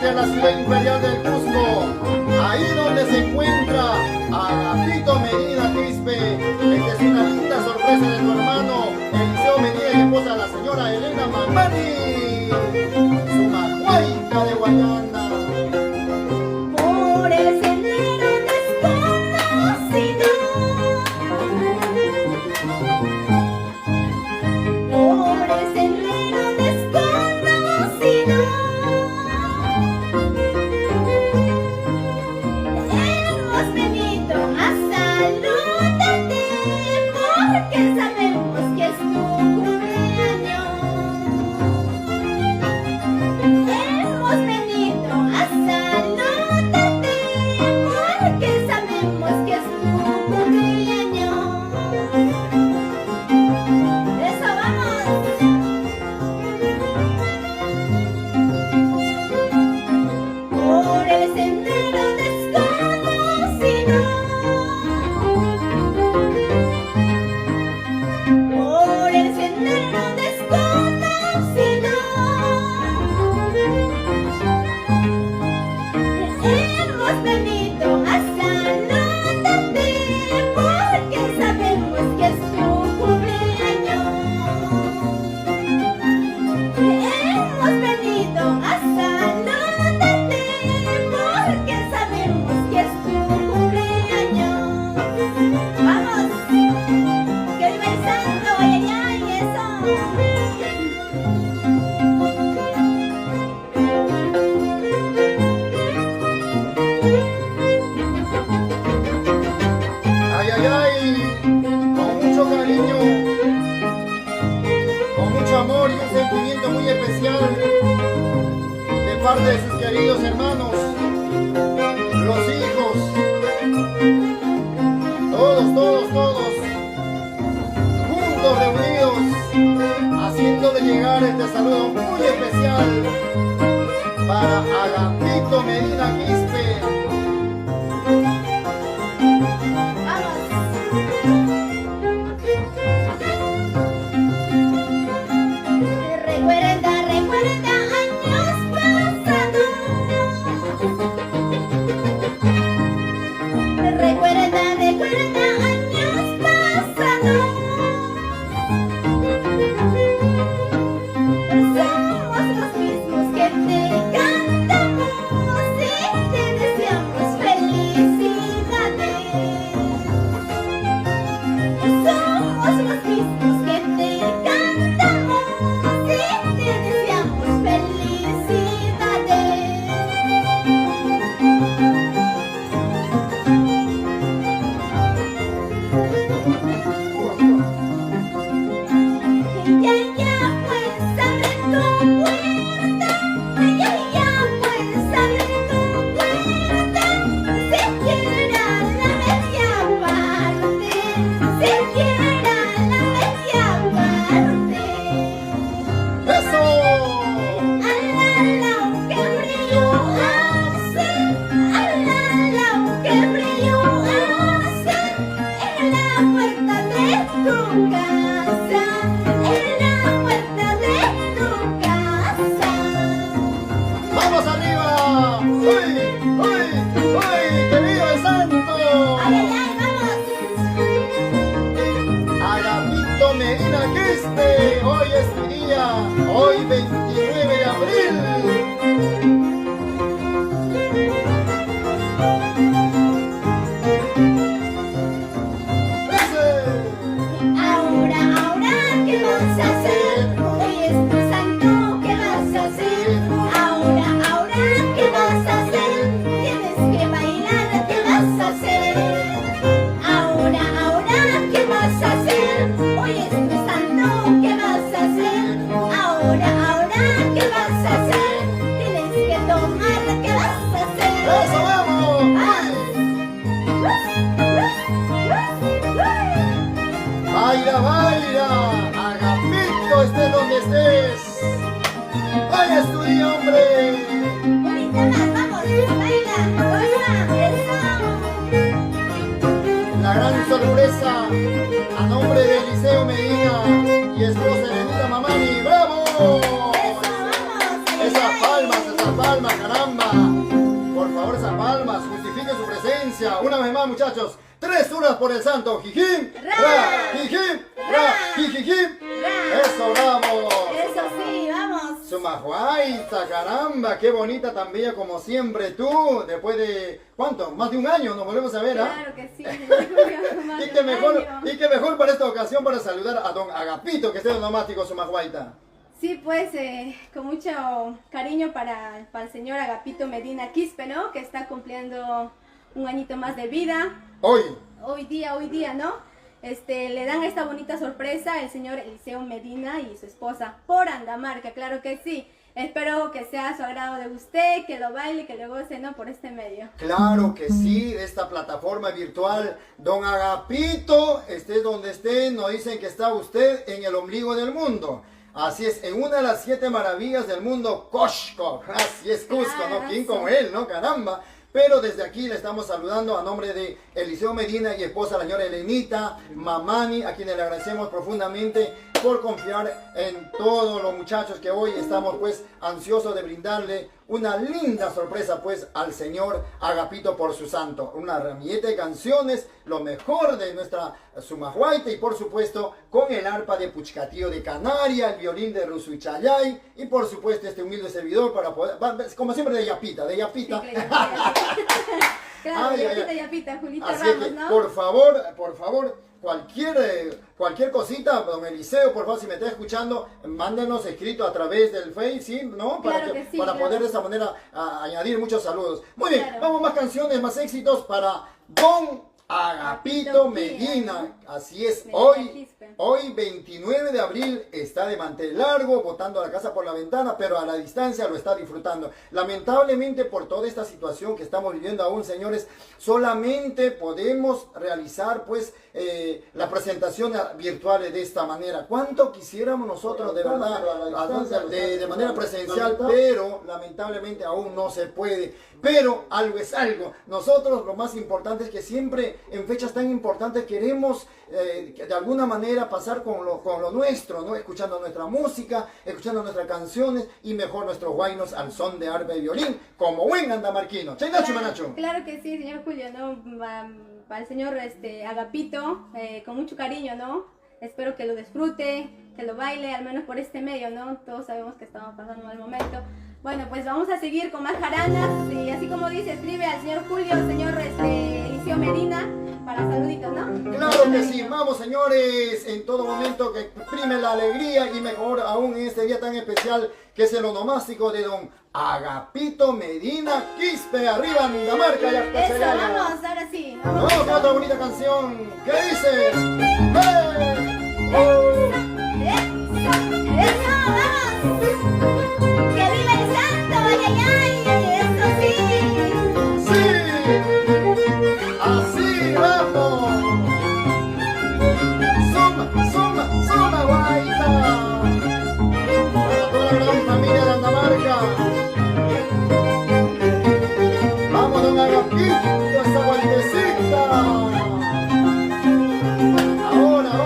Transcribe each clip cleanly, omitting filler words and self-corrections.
hacia la ciudad imperial del Cusco, ahí donde se encuentra Agapito Medina Quispe. Esta es una linda sorpresa de tu hermano Eliseo Medina y esposa de la señora Elena Mamani, su macuaica de Guayana. Por el sendero desconocido, por el sendero desconocido, hemos venido a saludarte porque sabemos que es tu cumpleaños. Hemos venido a saludarte porque sabemos que es tu cumpleaños. Eso vamos. Por el sendero desconocido, por el sendero desconocido, hemos venido a saludarte porque sabemos que es tu cumpleaños. Hemos venido a saludarte porque sabemos que es tu cumpleaños. Vamos, que viva el santo, ay, ay, ay, eso. Ay, ay, ay, con mucho cariño, con mucho amor y un sentimiento muy especial de parte de sus queridos hermanos, los hijos, todos, juntos, reunidos, haciéndole llegar este saludo muy especial para Agapito Medina Quispe. Recuerda años pasados. Recuerda años pasados. Somos los mismos que te cantamos y te deseamos felicidades. Somos los mismos que te cantamos y te deseamos felicidades. Ya puedes abrir tu puerta, ya puedes abrir tu puerta, siquiera la media parte, siquiera la media parte. ¡Eso! Alala, qué brillo hace, alala, qué brillo hace, en la puerta de tu casa, en la puerta de tu casa. ¡Vamos arriba! ¡Uy! ¡Que viva el santo! Ay, ay, ay, vamos. Agapito Medina Quispe, hoy es tu día, hoy 29 de abril. ¡Ese! Ahora, ¿qué vas a hacer? Hoy es tu santo, ¿qué vas a hacer? Ahora, ¿qué vas a hacer? Tienes que bailar, ¿qué vas a hacer? Ahora, ¿qué vas a hacer? Hoy es tu santo, ¿qué vas a hacer? Ahora, ¿qué vas a hacer? Tienes que tomar, ¿qué vas a hacer? ¡Eso, vamos! Baila, Agapito, estés donde estés. Hoy es tu día, hombre. Ahorita más, vamos, baila, goza, eso. La gran sorpresa a nombre de Eliseo Medina y esposa de Elena Mamani. ¡Bravo! Eso, vamos. Esas palmas, caramba. muchachos. 3 horas por el santo. Jijim, ra, jijim, ra, jijim. Eso, vamos. Eso sí, vamos. Sumajuaita, caramba, qué bonita también como siempre tú. Después de, ¿cuánto? Más de un año nos volvemos a ver, ¿ah? Claro que sí. Y qué mejor para esta ocasión para saludar a don Agapito, que es el nomástico Sumajuaita. Sí, pues con mucho cariño para el señor Agapito Medina Quispe, ¿no? Que está cumpliendo un añito más de vida. Hoy día, ¿no? Le dan esta bonita sorpresa el señor Eliseo Medina y su esposa por Andamarca, claro que sí. Espero que sea su agrado de usted, que lo baile, que le goce, ¿no? Por este medio. Claro que sí, de esta plataforma virtual. Don Agapito, esté donde esté, nos dicen que está usted en el ombligo del mundo. Así es, en una de las 7 maravillas del mundo, Cusco. Así es, Cusco, ¿no? ¿Quién como él, no? Caramba. Pero desde aquí le estamos saludando a nombre de Eliseo Medina y esposa, la señora Elenita Mamani, a quienes le agradecemos profundamente por confiar en todos los muchachos que hoy estamos pues ansiosos de brindarle una linda sorpresa pues al señor Agapito por su santo. Una ramillete de canciones, lo mejor de nuestra Sumajuaita y por supuesto con el arpa de Puchcatío de Canaria, el violín de Rusuichayay y por supuesto este humilde servidor para poder, como siempre de Yapita. Sí, claro, Yapita, Julita Así Ramos, que, ¿no? por favor, cualquier cosita, don Eliseo, por favor, si me está escuchando, mándenos escrito a través del Face, ¿sí? ¿No? Claro para poder de esta manera añadir muchos saludos. Muy bien, Claro. vamos más canciones, más éxitos para don Agapito Medina. Así es, hoy 29 de abril está de mantel largo, botando la casa por la ventana, pero a la distancia lo está disfrutando. Lamentablemente por toda esta situación que estamos viviendo aún, señores, solamente podemos realizar pues las presentaciones virtuales de esta manera. ¿Cuánto quisiéramos nosotros de verdad de manera presencial? Pero lamentablemente aún no se puede. Pero algo es algo. Nosotros lo más importante es que siempre en fechas tan importantes queremos de alguna manera pasar con lo nuestro, ¿no? Escuchando nuestra música, escuchando nuestras canciones y mejor nuestros guainos al son de arpa y violín, como buen andamarquino. Che, Nacho, Manacho. Claro que sí, señor Julio, ¿no? Para el señor Agapito, con mucho cariño, ¿no? Espero que lo disfrute, que lo baile, al menos por este medio, ¿no? Todos sabemos que estamos pasando un mal momento. Bueno, pues vamos a seguir con más jaranas y así como dice, escribe al señor Julio, señor Eliseo Medina, para saluditos, ¿no? Claro que sí, vamos señores, en todo momento que exprime la alegría y mejor aún en este día tan especial que es el onomástico de don Agapito Medina Quispe, arriba Andamarca y hasta Eso, Celaya. vamos, ahora sí. Vamos con otra bonita canción que dice ¡Hey! ¡Eso, vamos! ¡Que viva el santo! ¡Ay, ay, ay! ¡Eso sí! ¡Sí! ¡Así vamos! ¡Suma, guaita! Para toda la gran familia de Andamarca. ¡Vamos, don Agapito, esa vueltecita! ¡Ahora!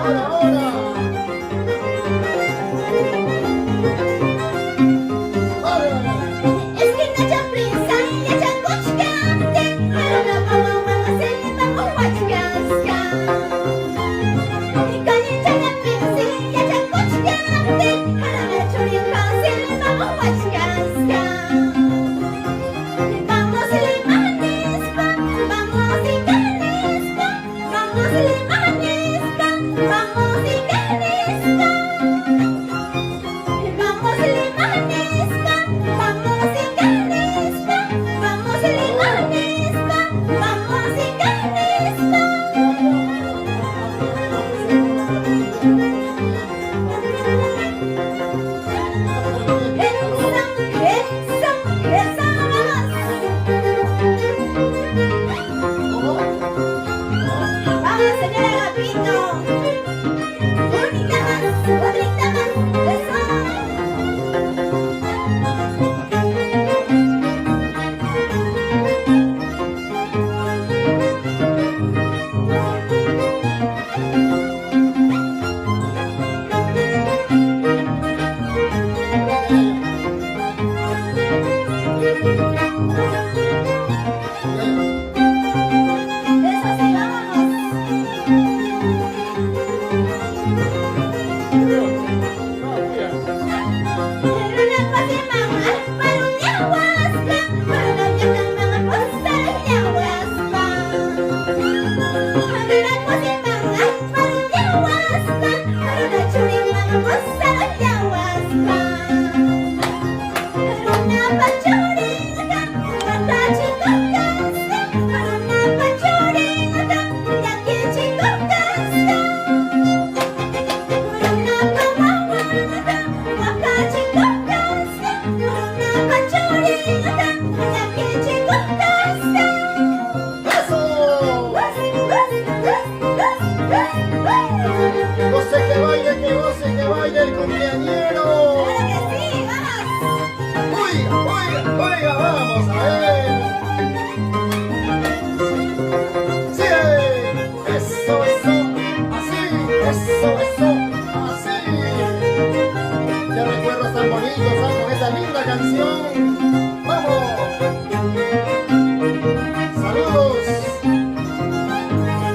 baile el cumpleañero. ¡Claro que sí! ¡Vamos! Oiga, vamos a ver. Sí, eso, así. Qué recuerdos tan bonitos, ¿sabes? Con esta linda canción. ¡Vamos! Saludos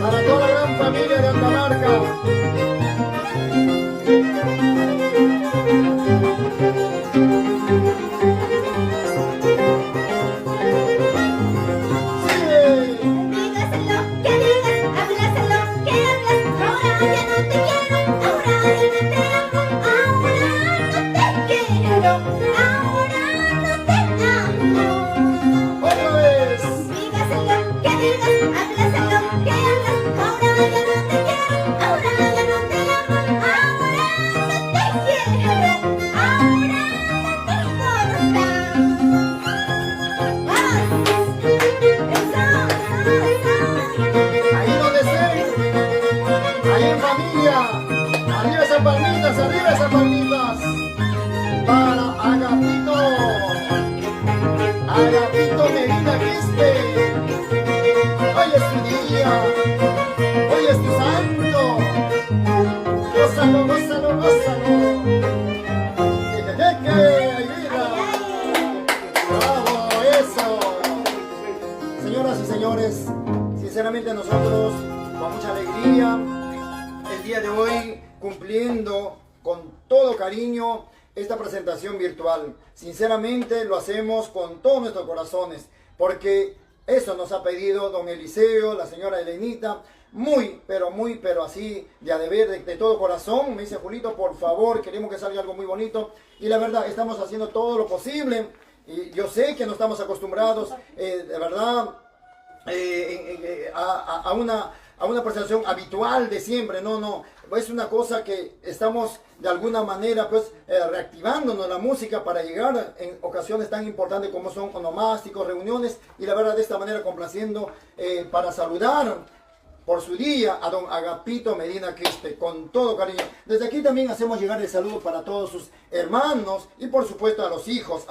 para toda la gran familia de Andamarca. Arriba esas palmitas para Agapito Medina Quispe. Hoy es tu día, hoy es tu santo. Gózalo. ¡Ay, vida! ¡Bravo, eso! Señoras y señores, sinceramente nosotros con mucha alegría el día de hoy cumpliendo con todo cariño esta presentación virtual. Sinceramente lo hacemos con todos nuestros corazones, porque eso nos ha pedido don Eliseo, la señora Elenita, muy, pero así, de a deber, de todo corazón. Me dice: Julito, por favor, queremos que salga algo muy bonito. Y la verdad, estamos haciendo todo lo posible. Y yo sé que no estamos acostumbrados, de verdad, a una presentación habitual de siempre. No, es una cosa que estamos de alguna manera pues reactivándonos la música para llegar en ocasiones tan importantes como son onomásticos, reuniones, y la verdad de esta manera complaciendo para saludar por su día a don Agapito Medina Quispe con todo cariño. Desde aquí también hacemos llegar el saludo para todos sus hermanos y por supuesto a los hijos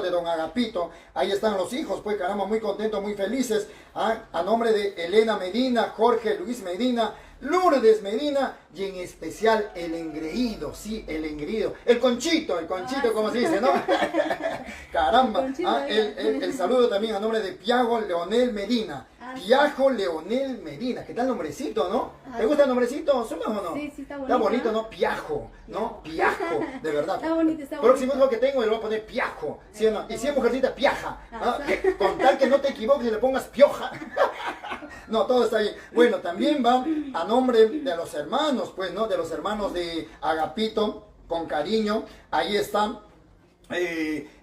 de don Agapito. Ahí están los hijos, pues caramba, muy contentos, muy felices, a nombre de Elena Medina, Jorge Luis Medina, Lourdes Medina y en especial el engreído, sí, el engreído, el conchito, como se dice, ¿no? Caramba, el saludo también a nombre de Piago Leonel Medina. Piajo Leonel Medina, ¿qué tal nombrecito, no? ¿Te gusta el nombrecito? ¿Sumas o no? Sí, está bonito. Está bonito, ¿no? Piajo, ¿no? Piajo, de verdad. Está bonito. Próximo hijo que tengo le voy a poner Piajo, ¿sí o no? Y si es mujercita, Piaja. Con tal que no te equivoques y le pongas Pioja. No, todo está bien. Bueno, también va a nombre de los hermanos, pues, ¿no? De los hermanos de Agapito, con cariño. Ahí están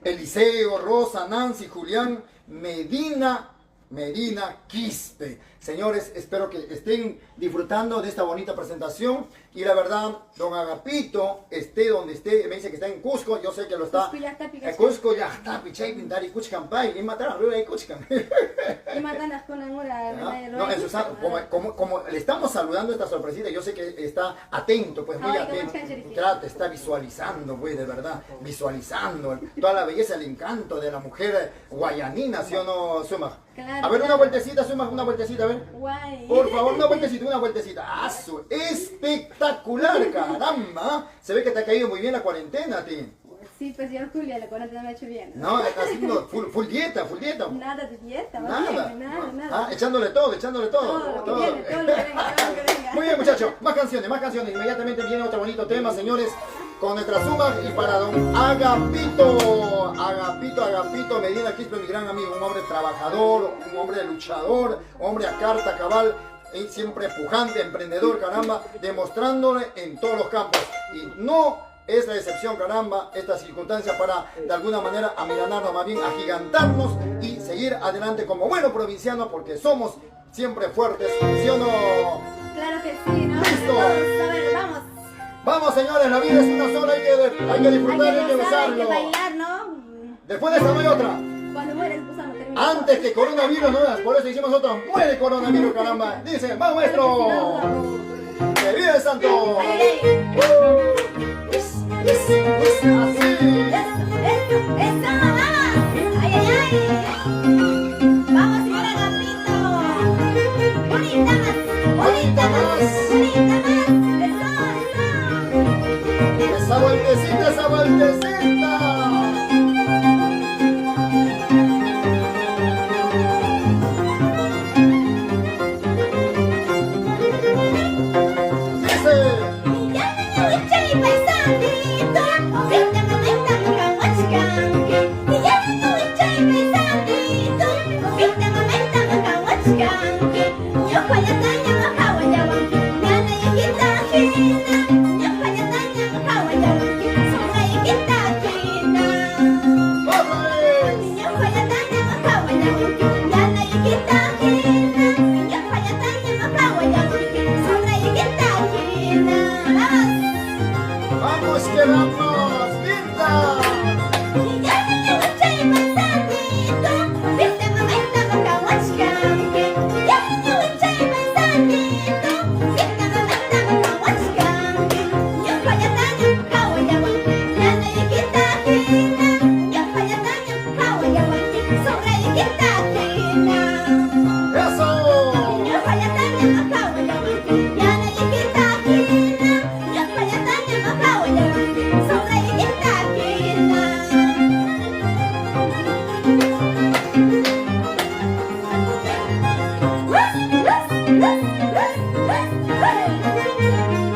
Eliseo, Rosa, Nancy, Julián, Medina Quispe. Señores, espero que estén disfrutando de esta bonita presentación. Y la verdad, don Agapito, esté donde esté, me dice que está en Cusco, yo sé que lo está. Cusco ya está, Pichay, Pintar y Cuchcampay, y matar arriba y Cuchcam. Y matan con amor. Como le estamos saludando esta sorpresita, yo sé que está atento, pues muy atento. Claro, te está visualizando, pues, de verdad, visualizando toda la belleza, el encanto de la mujer guayanina, ¿sí o no, Suma? Claro, a ver, una vueltecita, Suma, una vueltecita, a ver. Guay. Por favor, una vueltecita. ¡Asu! Espectacular, caramba. Se ve que te ha caído muy bien la cuarentena a ti. Sí, pues yo, Julia, la cuarentena me ha hecho bien. No, está haciendo full dieta. Nada de dieta, nada. nada. Echándole todo. Todo lo que venga. Muy bien, muchachos. Más canciones. Inmediatamente viene otro bonito tema, señores, con nuestra Suma y para don Agapito Medina Quispe, mi gran amigo, un hombre trabajador, un hombre luchador, un hombre a carta cabal, siempre pujante, emprendedor, caramba, demostrándole en todos los campos. Y no es la excepción, caramba, esta circunstancia para de alguna manera amilanarnos, más bien agigantarnos y seguir adelante como buenos provincianos, porque somos siempre fuertes, ¿sí o no? Claro que sí, ¿no? ¡Listo! A ver, vamos. Vamos, señores, la vida es una sola, hay que disfrutar, hay que gozarlo. Hay que bailar, ¿no? Después de esta no hay otra. Cuando mueres, pues no termina. Antes que coronavirus, no, por eso hicimos nosotros, muere coronavirus, caramba. Dice, ¡vamos, maestro! ¡Que vive el santo! Ay. Así. Eso, vamos. Ay, ay, ay. Vamos, señora Agapito. Bonita más, bonita más, bonita más. Eso. Esa vueltecita, esa vueltecita. Vamos que vamos, linda.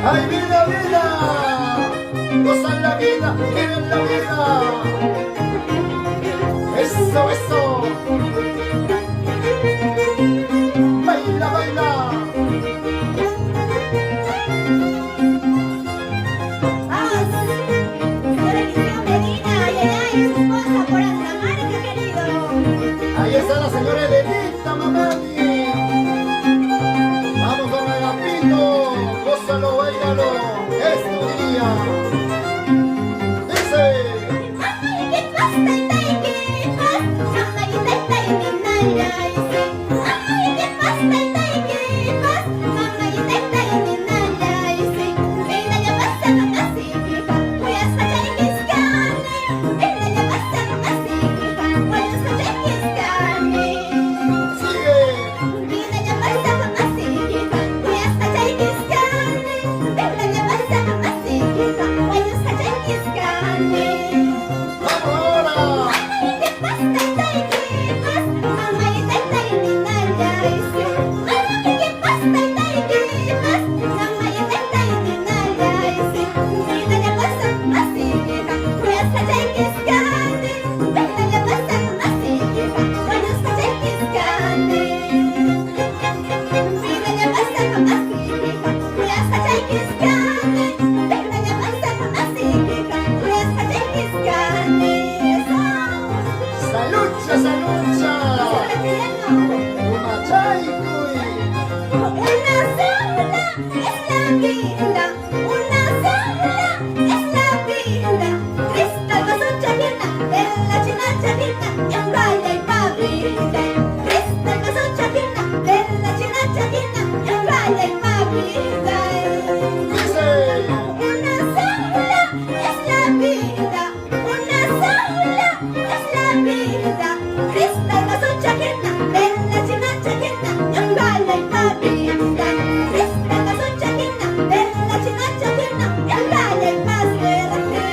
¡Ay, vida, vida! ¡Gozan la vida! ¡Viven la vida! ¡Eso, eso! ¡Baila, baila! Vamos, señora Eliseo Medina, ay, ay, ay, su esposa por Andamarca, querido. Ahí está la señora Elenita, mamani. Vamos, don Agapito. Gózalo, bailalo. Es tu día. Dice. Salucha, salucha. Una chaikuy. Una sola es la vida, una sola es la vida. Cristal con su chapina, de la china chapina, y en raya y pavita. Cristal con su chapina, de la china chapina, y en raya y pavita. Dice. Una sola es la vida, una sola es la vida. Cristal con su chapina, de la china chapina, y en raya y pavita. Cristal con su chapina, de la china chapina, y en raya y pavita.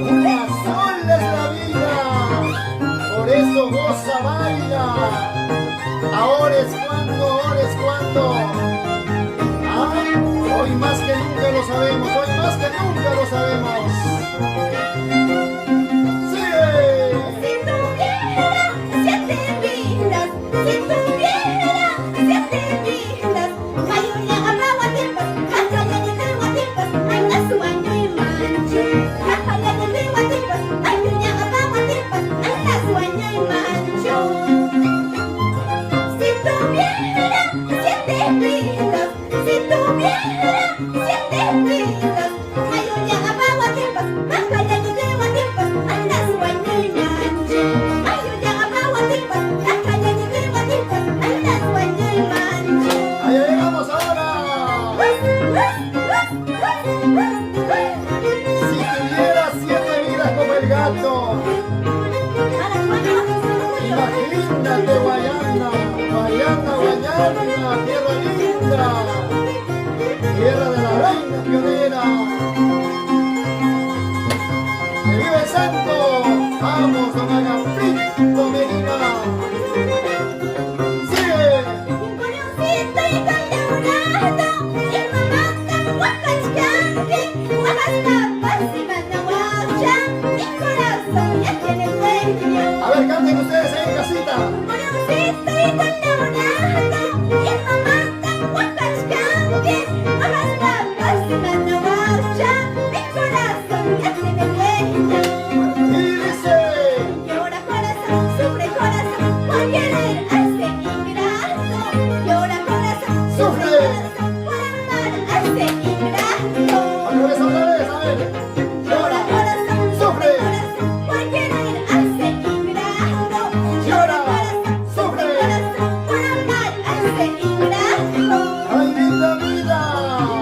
Una sola es la vida. Por eso goza, baila. Ahora es cuando. Ay, hoy más que nunca lo sabemos, hoy más que nunca lo sabemos. ¡Sigue! Si tuviera 7 vidas, si tuviera 7 vidas, mayunya arawatipas, kakayani liwatipas, ay nasuanyo imancho. Kakayani liwatipas, mayunya arawatipas, ay nasuanyo imancho. Si tuviera 7 vidas, si tuviera 7 vidas, mayunya arawatipas, kakayani liwatipas, Alejandra, tierra de la reina pionera. ¡Que vive el santo! ¡Vamos, don Agapito Medina! ¡Sigue! Coroncito y Colorado, el mamá Huacachcante, Oaxaca, y Manahuacha, mi corazón ya tiene dueño. A ver, canten ustedes ahí en casita. Coroncito y Colorado, el mamá Huacachcante, Oaxaca, y Manahuacha, mi corazón ya tiene dueño. Y dice, Llora corazón, sufre corazón, por querer a ese ingrato. Llora corazón, sufre corazón, por amar a ese ingrato. otra vez, a ver. Llora corazón, sufre corazón, por querer a ese ingrato. Llora corazón, sufre corazón, por amar a ese ingrato. ¡Ay, linda vida!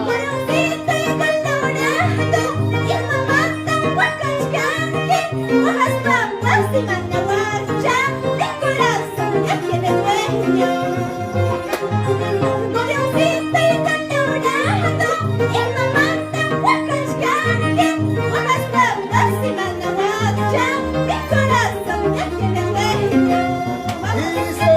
Coroncito y Colorado, y el mamá tan Huacachcante, hojas papas y Manahuacha, mi corazón ya tiene dueño. Coroncito y Colorado, y el mamá tan Huacachcante, hojas papas y Manahuacha, mi corazón ya tiene dueño. Y dice,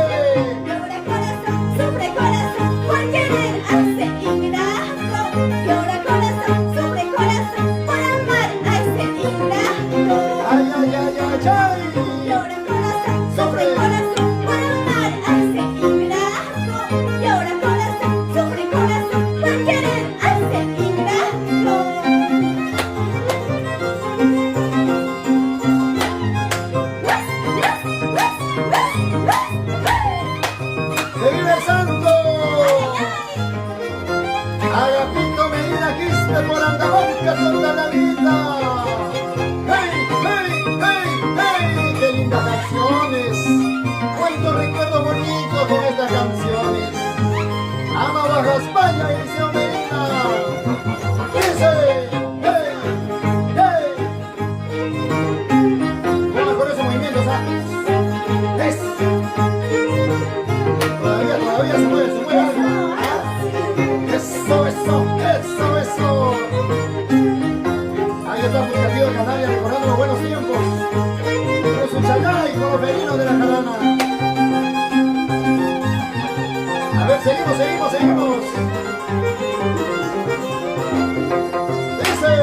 Llora corazón, sufre corazón, por querer a ese ingrato. Llora corazón, sufre corazón, por amar a ese ingrato. ¡ay, ay, ay, ay, ay! Llora corazón, sufre corazón, por amar a ese ingrato. Llora corazón, sufre corazón, por querer a ese ingrato. ¡Que vive el santo! Agapito Medina Quispe por Andahuayca, Santa Anita. ¡Hey, hey, hey, hey! ¡Qué lindas canciones! ¡Cuántos recuerdos bonitos con estas canciones! ¡Ama Baja España y Eliseo Medina! ¡Dice! ¡Hey, hey! Bueno, con esos movimientos, ¿ah? ¡Es! Todavía se mueve algo. Eso, eso, eso, eso. Ahí está Purgativo de Canarias recordando los buenos tiempos. Con su chacay, con los felinos de la jarana. A ver, seguimos, seguimos, seguimos. Dice.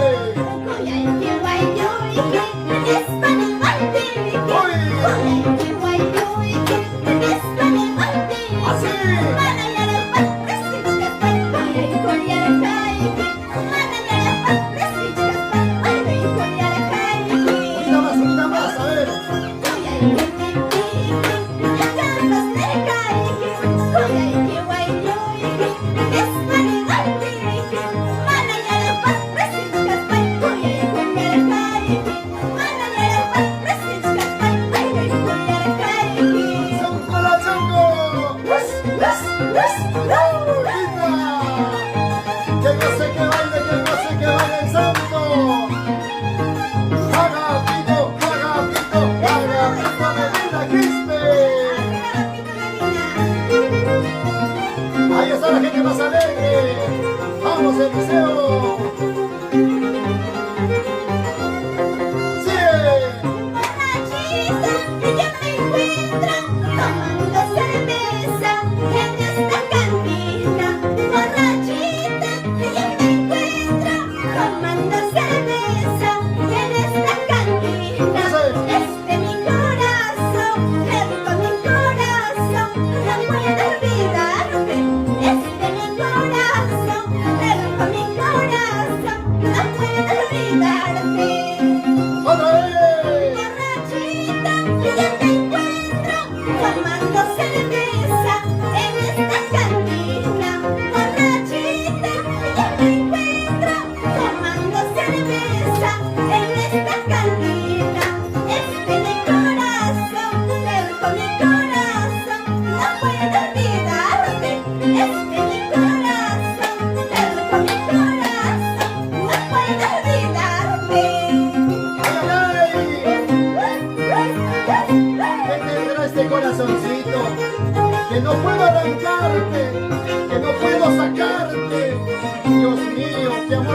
Unita más, a ver. ¡Zanco la zanco! ¡Que goce, que baile el santo! ¡Agapito, Agapito, Agapito Medina Quispe! Ahí está la gente más alegre. ¡Vamos, Eliseo! ¡Sigue! Tomando cerveza en esta cantina, borrachita, yo me encuentro tomando cerveza en esta cantina. Este mi corazón, dedico mi corazón, no puedo olvidarte. Este mi corazón, dedico mi corazón,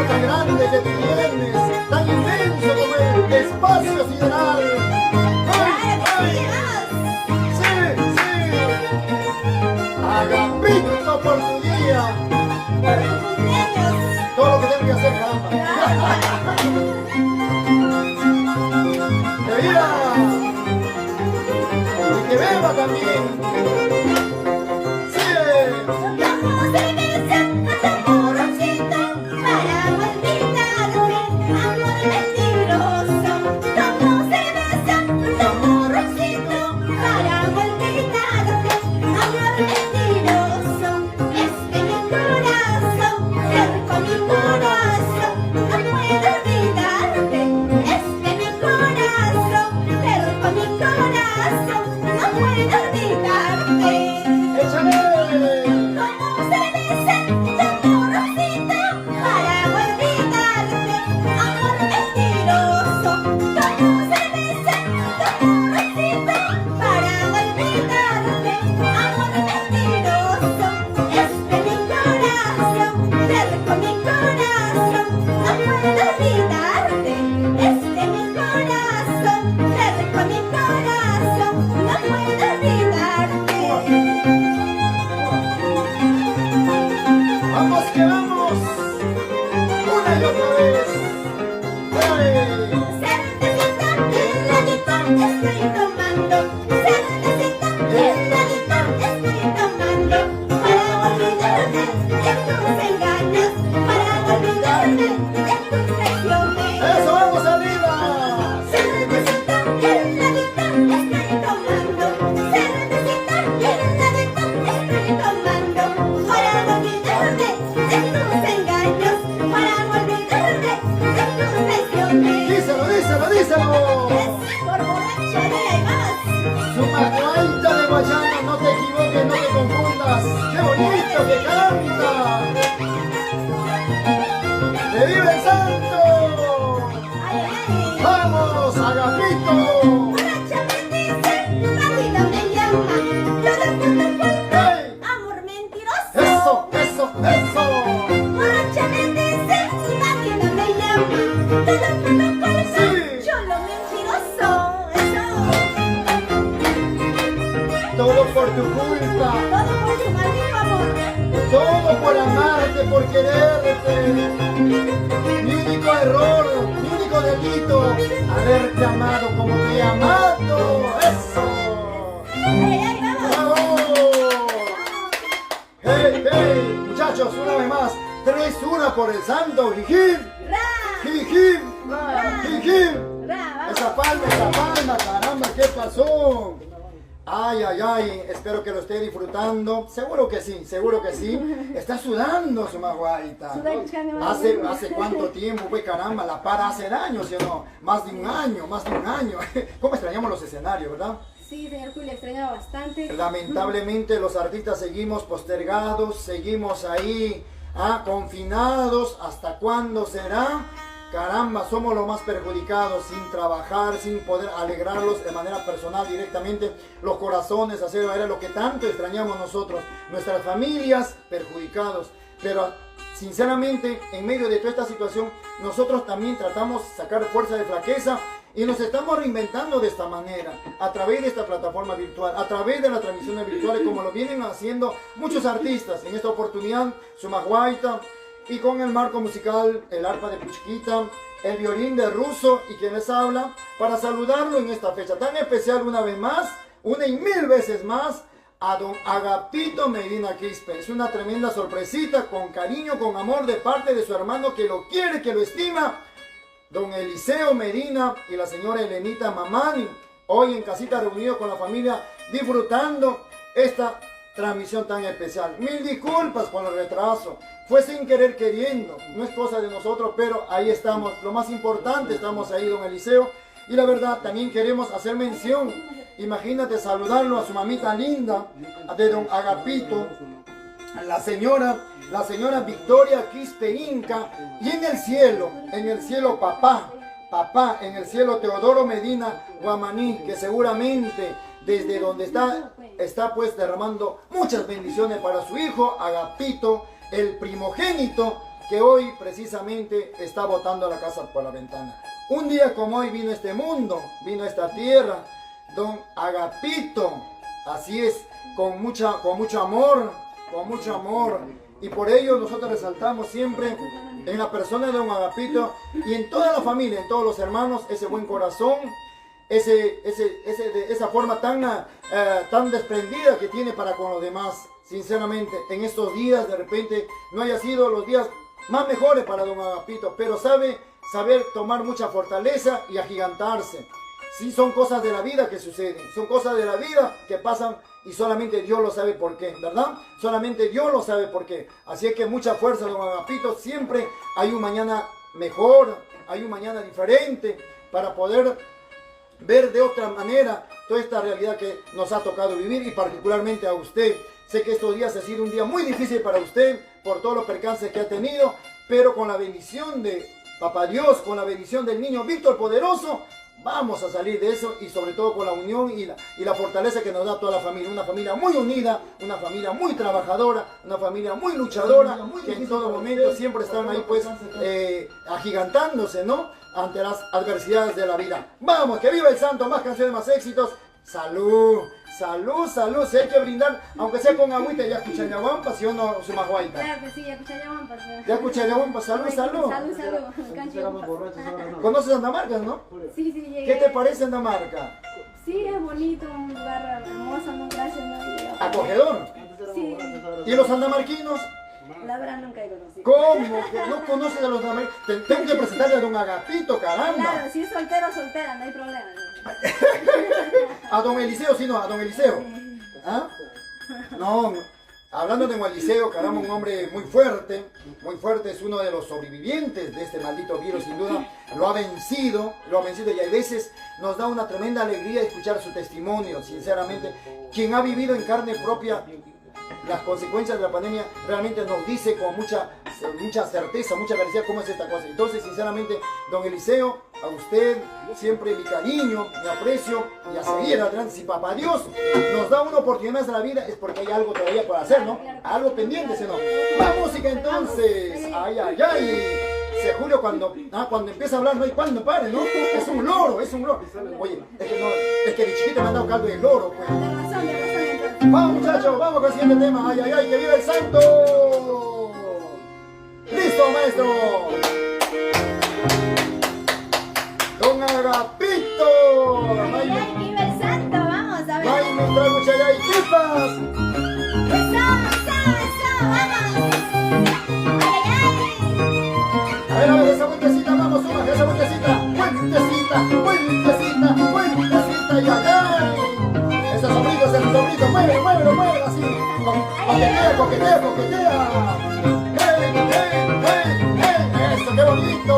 amor tan grande que tú tienes, tan inmenso como el espacio sideral. ¡Ay, ay! ¡Sí, sí! Agapito por tu día. Por tu cumpleaños. Todo lo que tengo que hacer, caramba. ¡Que viva! Y que beba también. Como cerveza a tu corazoncito para olvidarte, amor mentiroso. Como cerveza a tu corazoncito para olvidarte, amor mentiroso. Es que mi corazón, cerco mi corazón, no puedo olvidarte. Es que mi corazón, cerco mi corazón, no puedo olvidarte. ¡Échale! Como cerveza, amorcito, para olvidarte, amor mentiroso. Como cerveza, amorcito, para olvidarte, amor mentiroso. Es que mi corazón, cerco mi corazón, no puedo olvidarte. Es que mi corazón, cerco mi corazón, no puedo olvidarte. ¡Vamos que vamos! ¡Una y otra vez! ¡Hey! Cervecita, heladita, estoy tomando. Cervecita, heladita, estoy tomando. Para olvidarme de tus engaños, para olvidarme de tus traiciones. ¡Eso, vamos arriba! Cervecita, heladita, estoy tomando. Cervecita, heladita, estoy tomando. Para olvidarme de tus engaños, para olvidarme de tus traiciones. ¡Díselo, díselo, díselo! Por borrachería y más. Su macuaita de Guayana, no te equivoques, no te confundas. ¡Qué bonito que canta! ¡Que vive el santo! Ay, ay. ¡Vamos, Agapito! Borracha me dice, marido me llama. Todo por tu culpa, ¡Hey! amor mentiroso. ¡Eso, eso, eso! Borracha me dice, marido me llama. Todo por tu culpa, Sí. yo lo mentiroso. Eso. Todo por tu culpa, Todo por tu maldito amor. todo por amarte, por quererte. Mi único error, mi único delito, haberte amado como te he amado. ¡Eso! Ay, ay, vamos. ¡Bravo! ¡Hey, hey! Muchachos, una vez más, 3-1 por el santo. ¡Jijim! Ra, ¡Jijim! ra, ¡Jijim! ra, vamos. Esa palma, caramba, ¿qué pasó? Ay, ay, ay, espero que lo esté disfrutando. Seguro que sí, seguro que sí. Está sudando su maguaita. ¿Hace cuánto tiempo? Pues caramba, la para hace daño, ¿sí o no? Más de un año, más de un año. ¿Cómo extrañamos los escenarios, verdad? Sí, señor Julio, extrañaba bastante. Lamentablemente los artistas seguimos postergados, seguimos ahí, confinados. ¿Hasta cuándo será? Caramba, somos los más perjudicados, sin trabajar, sin poder alegrarlos de manera personal directamente, los corazones, hacer valer lo que tanto extrañamos nosotros, nuestras familias perjudicados. Pero sinceramente, en medio de toda esta situación, nosotros también tratamos de sacar fuerza de flaqueza y nos estamos reinventando de esta manera, a través de esta plataforma virtual, a través de las transmisiones virtuales, como lo vienen haciendo muchos artistas. En esta oportunidad, Sumaguaita, y con el marco musical, el arpa de Puchquita, el violín de Ruso y quien les habla, para saludarlo en esta fecha tan especial una vez más, una y mil veces más, a don Agapito Medina Quispe. Es una tremenda sorpresita, con cariño, con amor de parte de su hermano que lo quiere, que lo estima, don Eliseo Medina y la señora Elenita Mamani, hoy en casita reunido con la familia, disfrutando esta transmisión tan especial. Mil disculpas por el retraso, fue sin querer queriendo, no es cosa de nosotros, pero ahí estamos. Lo más importante, estamos ahí, don Eliseo, y la verdad también queremos hacer mención, imagínate saludarlo a su mamita linda, de don Agapito, la señora Victoria Quispe Inca, y en el cielo papá, en el cielo Teodoro Medina Guamaní, que seguramente desde donde está pues derramando muchas bendiciones para su hijo Agapito, el primogénito, que hoy precisamente está botando la casa por la ventana. Un día como hoy vino este mundo, vino esta tierra, don Agapito, así es, con mucho amor, y por ello nosotros resaltamos siempre en la persona de don Agapito y en toda la familia, en todos los hermanos, ese buen corazón, esa forma tan desprendida que tiene para con los demás. Sinceramente, en estos días de repente no haya sido los días más mejores para don Agapito, pero saber tomar mucha fortaleza y agigantarse. Sí, son cosas de la vida que suceden, son cosas de la vida que pasan y solamente Dios lo sabe por qué, ¿verdad? Solamente Dios lo sabe por qué. Así es que mucha fuerza, don Agapito. Siempre hay un mañana mejor, hay un mañana diferente para poder ver de otra manera toda esta realidad que nos ha tocado vivir y particularmente a usted. Sé que estos días ha sido un día muy difícil para usted por todos los percances que ha tenido, pero con la bendición de Papá Dios, con la bendición del Niño Víctor Poderoso, vamos a salir de eso y sobre todo con la unión y la fortaleza que nos da toda la familia. Una familia muy unida, una familia muy trabajadora, una familia muy luchadora, que en todo momento siempre están ahí pues agigantándose, ¿no? Ante las adversidades de la vida. Vamos, que viva el santo, más canciones, más éxitos. Salud, salud, salud. Se hay que brindar, aunque sea con agüita. ¿Ya escucha ya guampa, sí o no, su majuaita? Claro que sí, ya escuché ya guampa. ¿Ya escucha ya guampa? Salud, salud. Salud, salud. ¿Conoces Andamarca, no? Sí, sí, llegué. ¿Qué te parece Andamarca? Sí, es bonito, un lugar hermoso, muy gracias, ¿no? Acogedor. Sí, ¿Y los andamarquinos? la verdad nunca he conocido. ¿Cómo? ¿Que no conoces a los andamarquinos? Tengo que presentarle a don Agapito, caramba. Claro, si es soltero, soltera, no hay problema. A don Eliseo, sí, no, a don Eliseo. ¿Ah? No, hablando de don Eliseo, caramba, un hombre muy fuerte, es uno de los sobrevivientes de este maldito virus, sin duda, lo ha vencido y a veces nos da una tremenda alegría escuchar su testimonio, sinceramente. Quien ha vivido en carne propia las consecuencias de la pandemia realmente nos dice con mucha certeza, mucha claridad cómo es esta cosa. Entonces, sinceramente, don Eliseo, a usted siempre mi cariño, mi aprecio y a seguir adelante. Si Papá Dios nos da una oportunidad más en la vida es porque hay algo todavía por hacer, ¿no? Algo pendiente, ¿sí o no? ¡La música entonces! ¡Ay, ay, ay! Se Julio cuando empieza a hablar no hay cuando pare, ¿no? Es un loro. Oye, es que de chiquito me han dado caldo de loro, pues. De razón, entonces. Vamos muchachos, vamos con el siguiente tema. ¡Ay, ay, ay! ¡Que viva el santo! ¡Listo, maestro! ¡Don Agapito! Ay, ay, viva el santo, vamos a ver. ¡Ay, me trae mucha ya y chispas! Eso, vamos. Ay, ay, A ver, esa vueltecita, vamos, suma, esa vueltecita, y acá. Ese sombrito, muévelo, así. Coquetea. ¡Hey! ¡Eso, qué bonito!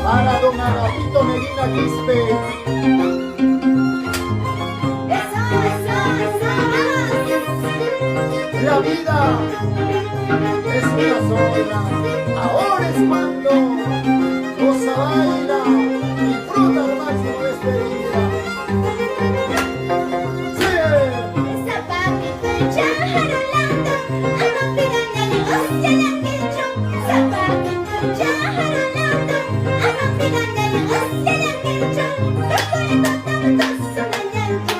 Para don Agapito Medina Quispe. La vida es una sola. Ahora es cuando goza, baila, disfruta al máximo de esta vida. ¡Sí! zapatito charolando, ama piraña, hostia la quecho. Zapatito charolando, ama piraña, hostia la quecho. No puedo tanto sonañante,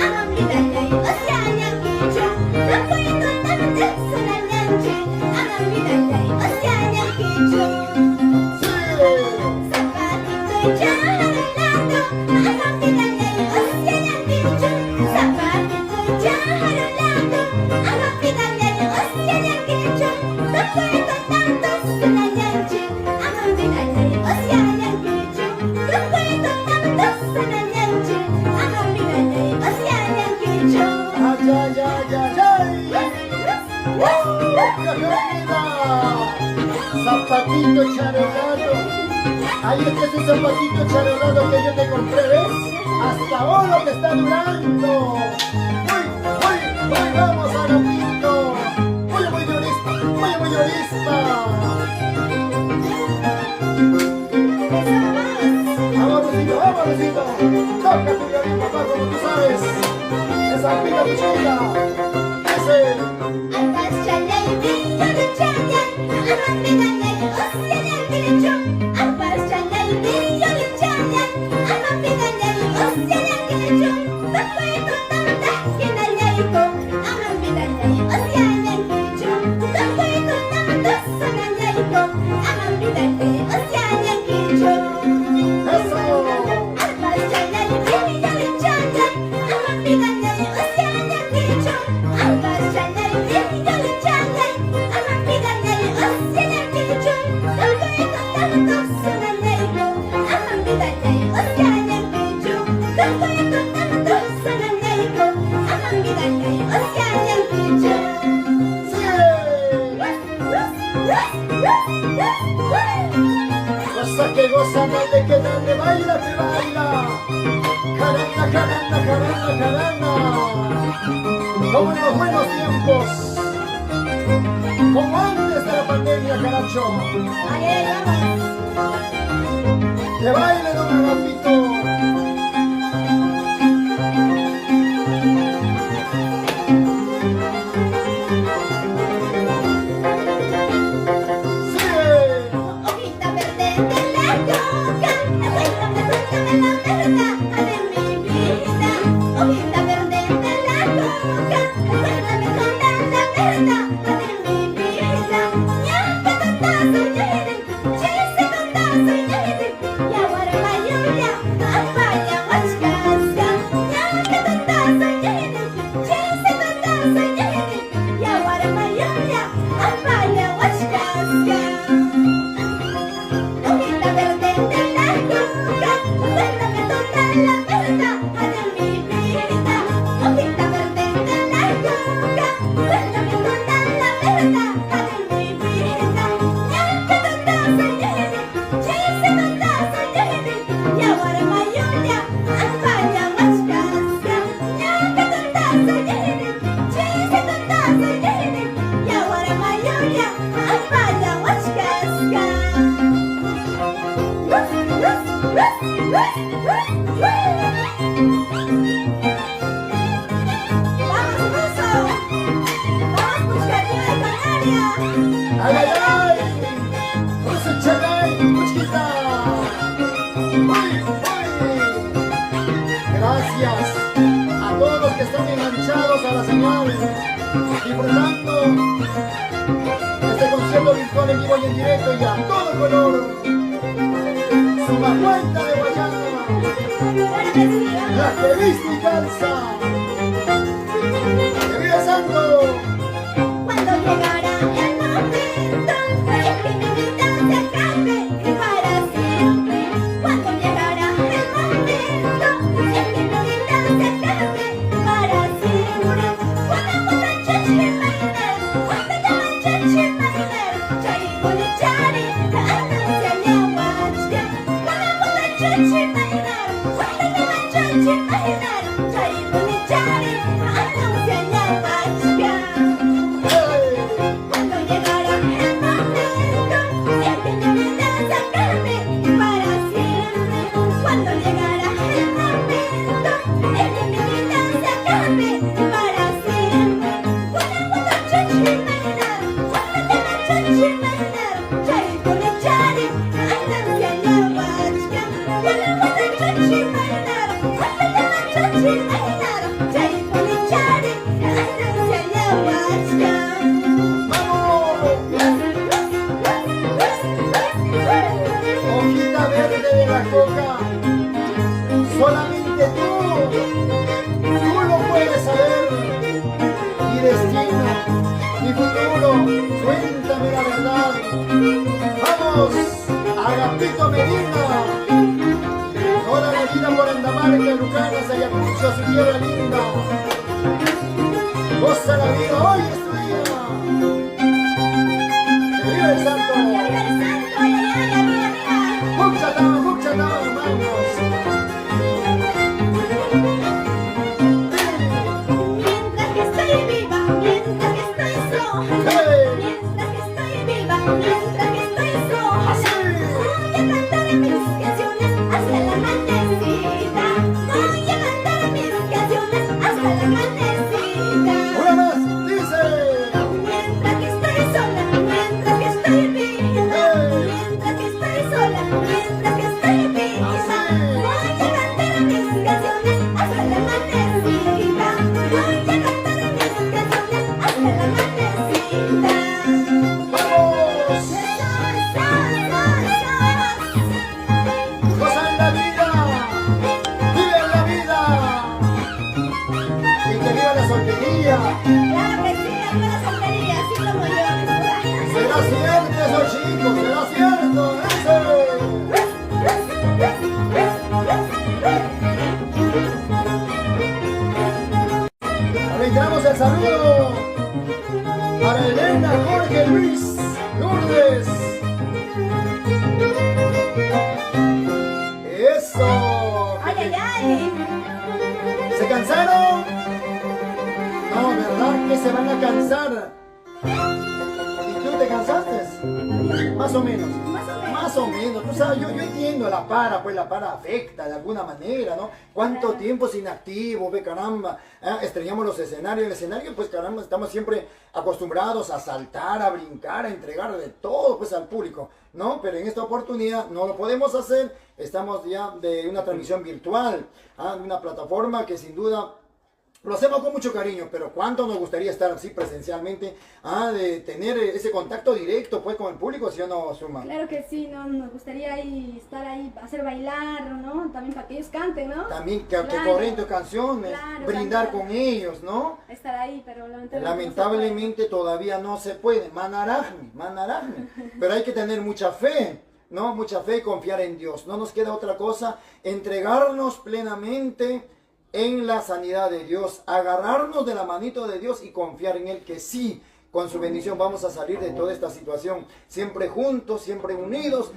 ama piraña, hostia la quecho. No puedo tanto sonañante, ama piraña, hostia la quecho. Zapatito charolando, ama piraña, hostia la quecho. Zapatito charolando, ama piraña, hostia la quecho. No puedo tanto sonañante, ama piraña, hostia la quecho. No puedo tanto sonañante, ama piraña, hostia la quecho. ¡Ay! ¡Qué linda! Zapatito charolado. Ahí está ese zapatito charolado que yo te compré, ¿ves? Hasta ahora te está durando. ¡Uy! ¡Vamos, Agapito! ¡Muy llorista! ¡Vamos, Rosito! Toca tu violín, papá, como tú sabes. Esa pita tu chiquita. Ese. Atas chalay, vito de chalay, Goza que goza, dale que dale, baila que baila. Caramba, caramba, caramba, caramba. Como en los buenos tiempos, como antes de la pandemia, caracho. Que baile, don Agapito. ¡Ay, ay, ay! ¡Ruso Chalay, Puchquita! ¡Uy, uy! Gracias a todos los que están enganchados a la señal, disfrutando este concierto virtual en vivo y en directo y a todo color. Su macuenta de Guayana, la que viste y calza. ¡Que viva Santo! Cuando llegará el momento en que mi vida se acabe para siempre. Cuando llegará el momento en que mi vida se acabe para siempre. Cuando chachi bailar, cuando chachi bailar, chari poli chari, la anancia ya wachka. Cuando chachi bailar, cuando chachi bailar, chari poli chari, la anancia ya wachka. Cuando llegará el momento en que mi vida se acabe para siempre. Cuando llegará el momento en que mi vida se acabe para siempre. Cuando chachi bailar, cuando chachi bailar, chari poli chari, anancia ya wachka. Cuando chachi bailar, cuando chachi bailar, chari poli chari, anancia ya wachka. Hojita verde de la coca, solamente tú lo puedes saber. Mi destino, mi futuro, cuéntame la verdad. Vamos, Agapito Medina, toda la vida por Andamarca, Lucanas, Ayacucho, su tierra linda. Goza la vida, hoy es tu día. ¡Que viva el santo! ¡Mucha hermanos! Mientras que estoy viva, mientras que estoy sola, mientras que estoy viva, mientras que estoy sola, voy a cantar mis canciones hasta la amanecida. Voy a cantar mis canciones hasta la amanecida. ¡Una más! ¡Dice! Mientras que estoy sola, mientras que estoy se van a cansar. ¿Y tú te cansaste? Más o menos. Más o menos. Tú sabes, yo entiendo la para, pues la para afecta de alguna manera, ¿no? ¿Cuánto tiempo es inactivo? Ve, caramba. Estrellamos los escenarios. El escenario, pues caramba, estamos siempre acostumbrados a saltar, a brincar, a entregar de todo, pues al público, ¿no? Pero en esta oportunidad no lo podemos hacer. Estamos ya de una transmisión virtual, de una plataforma que sin duda lo hacemos con mucho cariño, pero cuánto nos gustaría estar así presencialmente, de tener ese contacto directo pues con el público, ¿sí o no, Suma? Claro que sí, ¿no? Nos gustaría estar ahí, hacer bailar, ¿no? También para que ellos canten, ¿no? También que Claro. corren tus canciones, Claro, brindar cantar. con ellos, ¿no? Estar ahí, pero Lamentablemente todavía no se puede, manarajmi, pero hay que tener mucha fe, ¿no? Mucha fe y confiar en Dios. No nos queda otra cosa, entregarnos plenamente en la sanidad de Dios, agarrarnos de la manito de Dios y confiar en Él, que sí, con su bendición vamos a salir de toda esta situación, siempre juntos, siempre unidos,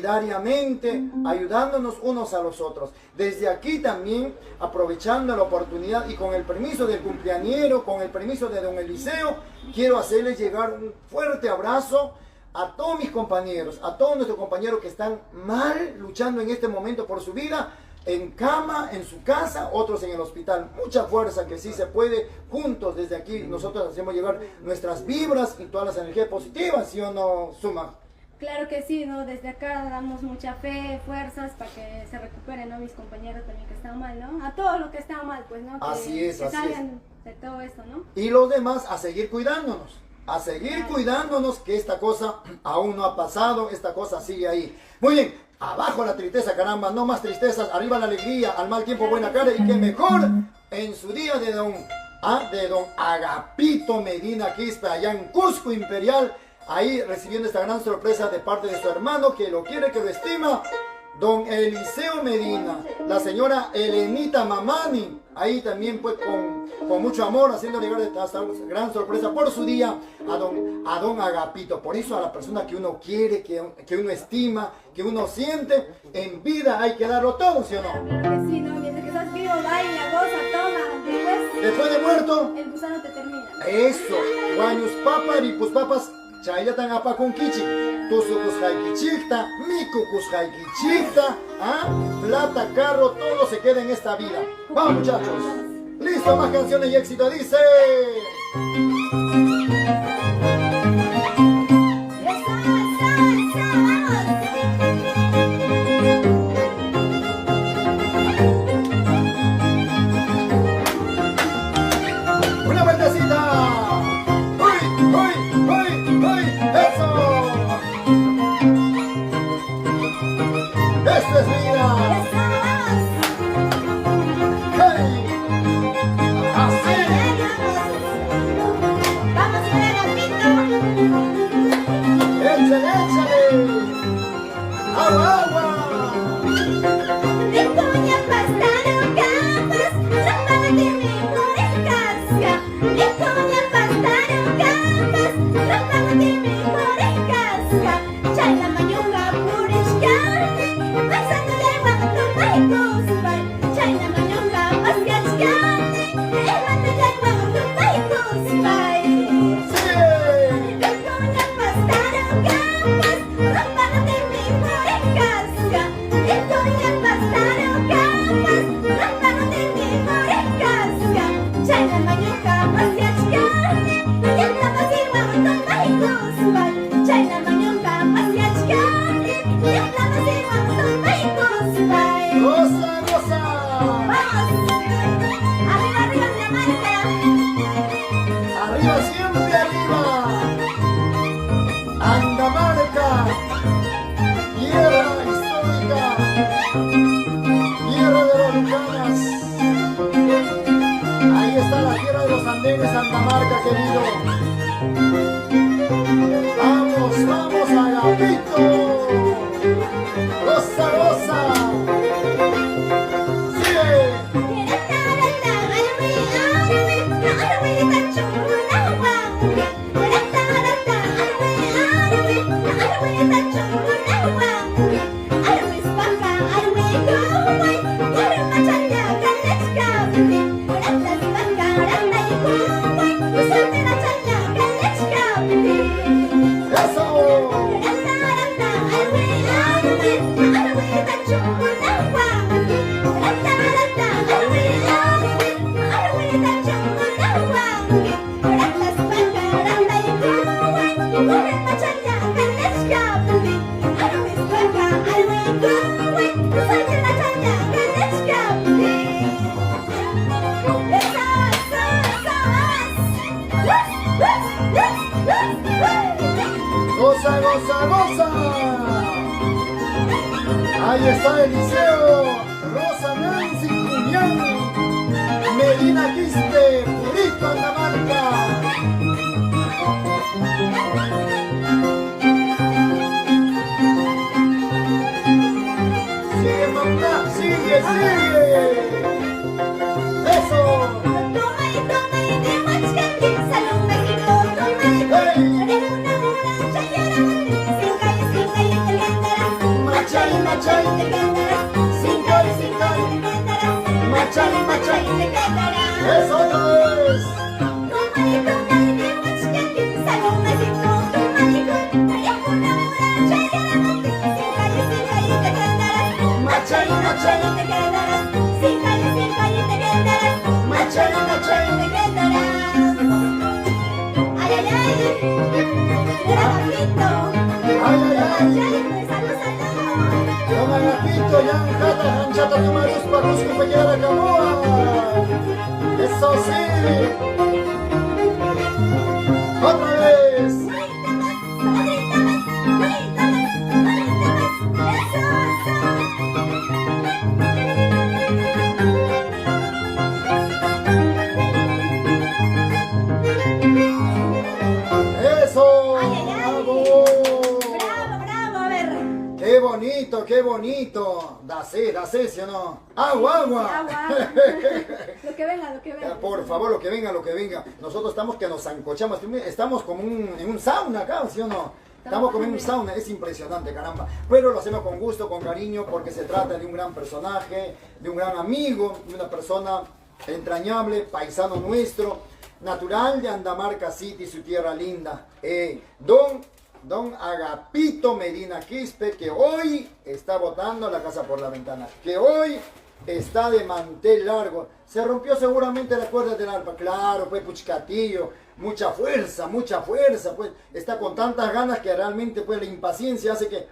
solidariamente, ayudándonos unos a los otros. Desde aquí también, aprovechando la oportunidad y con el permiso del cumpleañero, con el permiso de don Eliseo, quiero hacerles llegar un fuerte abrazo a todos mis compañeros, a todos nuestros compañeros que están mal, luchando en este momento por su vida, en cama, en su casa, otros en el hospital. Mucha fuerza, que sí se puede. Juntos desde aquí nosotros hacemos llegar nuestras vibras y todas las energías positivas, ¿sí o no, Suma? Claro que sí, ¿no? Desde acá damos mucha fe, fuerzas para que se recuperen, ¿no? Mis compañeros también que están mal, ¿no? A todo lo que está mal, pues, ¿no? Así es, que así salgan de todo esto, ¿no? Y los demás a seguir cuidándonos. A seguir cuidándonos, que esta cosa aún no ha pasado, esta cosa sigue ahí. Muy bien. Abajo la tristeza, caramba, no más tristezas, arriba la alegría, al mal tiempo buena cara, y que mejor en su día de don Agapito Medina Quispe, allá en Cusco Imperial, ahí recibiendo esta gran sorpresa de parte de su hermano, que lo quiere, que lo estima, don Eliseo Medina, la señora Elenita Mamani, ahí también pues con mucho amor, haciendo llegar esta gran sorpresa por su día a don Agapito. Por eso a la persona que uno quiere, que uno estima, que uno siente, en vida hay que darlo todo, ¿sí o no? Claro que sí, ¿no? Mientras que estás vivo, baila, goza, toma. Después de muerto, el gusano te termina. eso, guayus papas y pues papas, chayatan apa con kichi, tusukus haikichikta, mikukus haikichikta, plata, carro, todo se queda en esta vida. Vamos, muchachos. Listo, más canciones y éxito, dice. Una vueltecita. ¡Uy, uy, uy, uy! ¡Eso! ¡Esto es vida! ¡Hey! ¡Así! Vamos a ver Agapito. ¡Échale, échale! ¡Agua, agua! De coña pastaron capas, rompamos de mejores casca. De coña pastaron capas, rompamos de mejores casca. Chay la mayunga purishkani, pasando de guapo Ahí está Eliseo, Rosa Nancy Julián, Medina Quispe, Purito Andamarca. Sigue mamá, sigue, sigue. Eso. Machay, machay, sincay, sincay, machay, machay, eso es. Machay, machay, machay, machay. Ay, ay, ay. Ay, ay, ay. Don Agapito, Yan, Jata, Ranchata, Tumarus, Parus, compañera Camoa. Eso sí. Otra vez. Eso. Bravo. Bravo, bravo, a ver. Qué bonito, qué bonito. Da sed, ¿sí o no? Agua, agua. Agua. Lo que venga, lo que venga. Por favor, lo que venga, lo que venga. Nosotros estamos que nos zancochamos. Estamos como en un sauna acá, ¿sí o no? Estamos como en un sauna, es impresionante, caramba. Pero lo hacemos con gusto, con cariño, porque se trata de un gran personaje, de un gran amigo, de una persona entrañable, paisano nuestro, natural de Andamarca City, su tierra linda. Don Agapito Medina Quispe, que hoy está botando la casa por la ventana, que hoy está de mantel largo. Se rompió seguramente la cuerda del arpa, claro, pues puchcatillo, mucha fuerza, pues está con tantas ganas que realmente pues la impaciencia hace que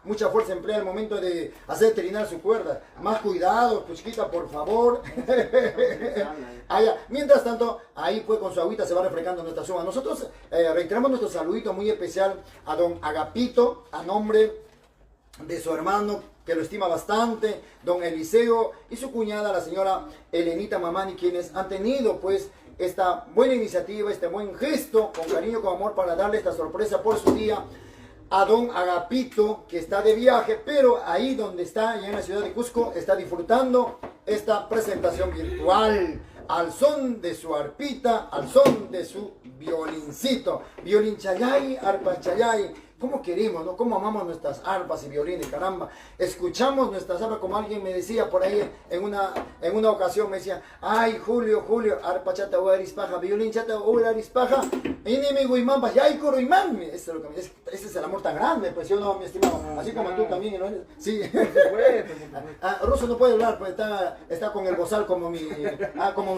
mucha fuerza emplea al momento de hacer trinar su cuerda. Más cuidado, puchquita, por favor. Allá. Mientras tanto, ahí pues con su agüita se va refrescando nuestra suma. Nosotros reiteramos nuestro saludito muy especial a don Agapito, a nombre de su hermano, que lo estima bastante, don Eliseo, y su cuñada, la señora Elenita Mamani, quienes han tenido pues esta buena iniciativa, este buen gesto, con cariño, con amor, para darle esta sorpresa por su día a don Agapito, que está de viaje, pero ahí donde está, allá en la ciudad de Cusco, está disfrutando esta presentación virtual, al son de su arpita, al son de su violincito, violín chayay, arpa chayay. ¿Cómo queremos, no? ¿Cómo amamos nuestras arpas y violines, caramba? Escuchamos nuestras arpas, como alguien me decía por ahí en una ocasión, me decía, ay, Julio, arpa chata uarispaja, violín chata uarispaja, inimigo y mambas, ya hay coro y mami. Ese es el amor tan grande, pues yo no, mi estimado, así como tú también, ¿no? Sí. Ruso no puede hablar, pues está con el bozal como mi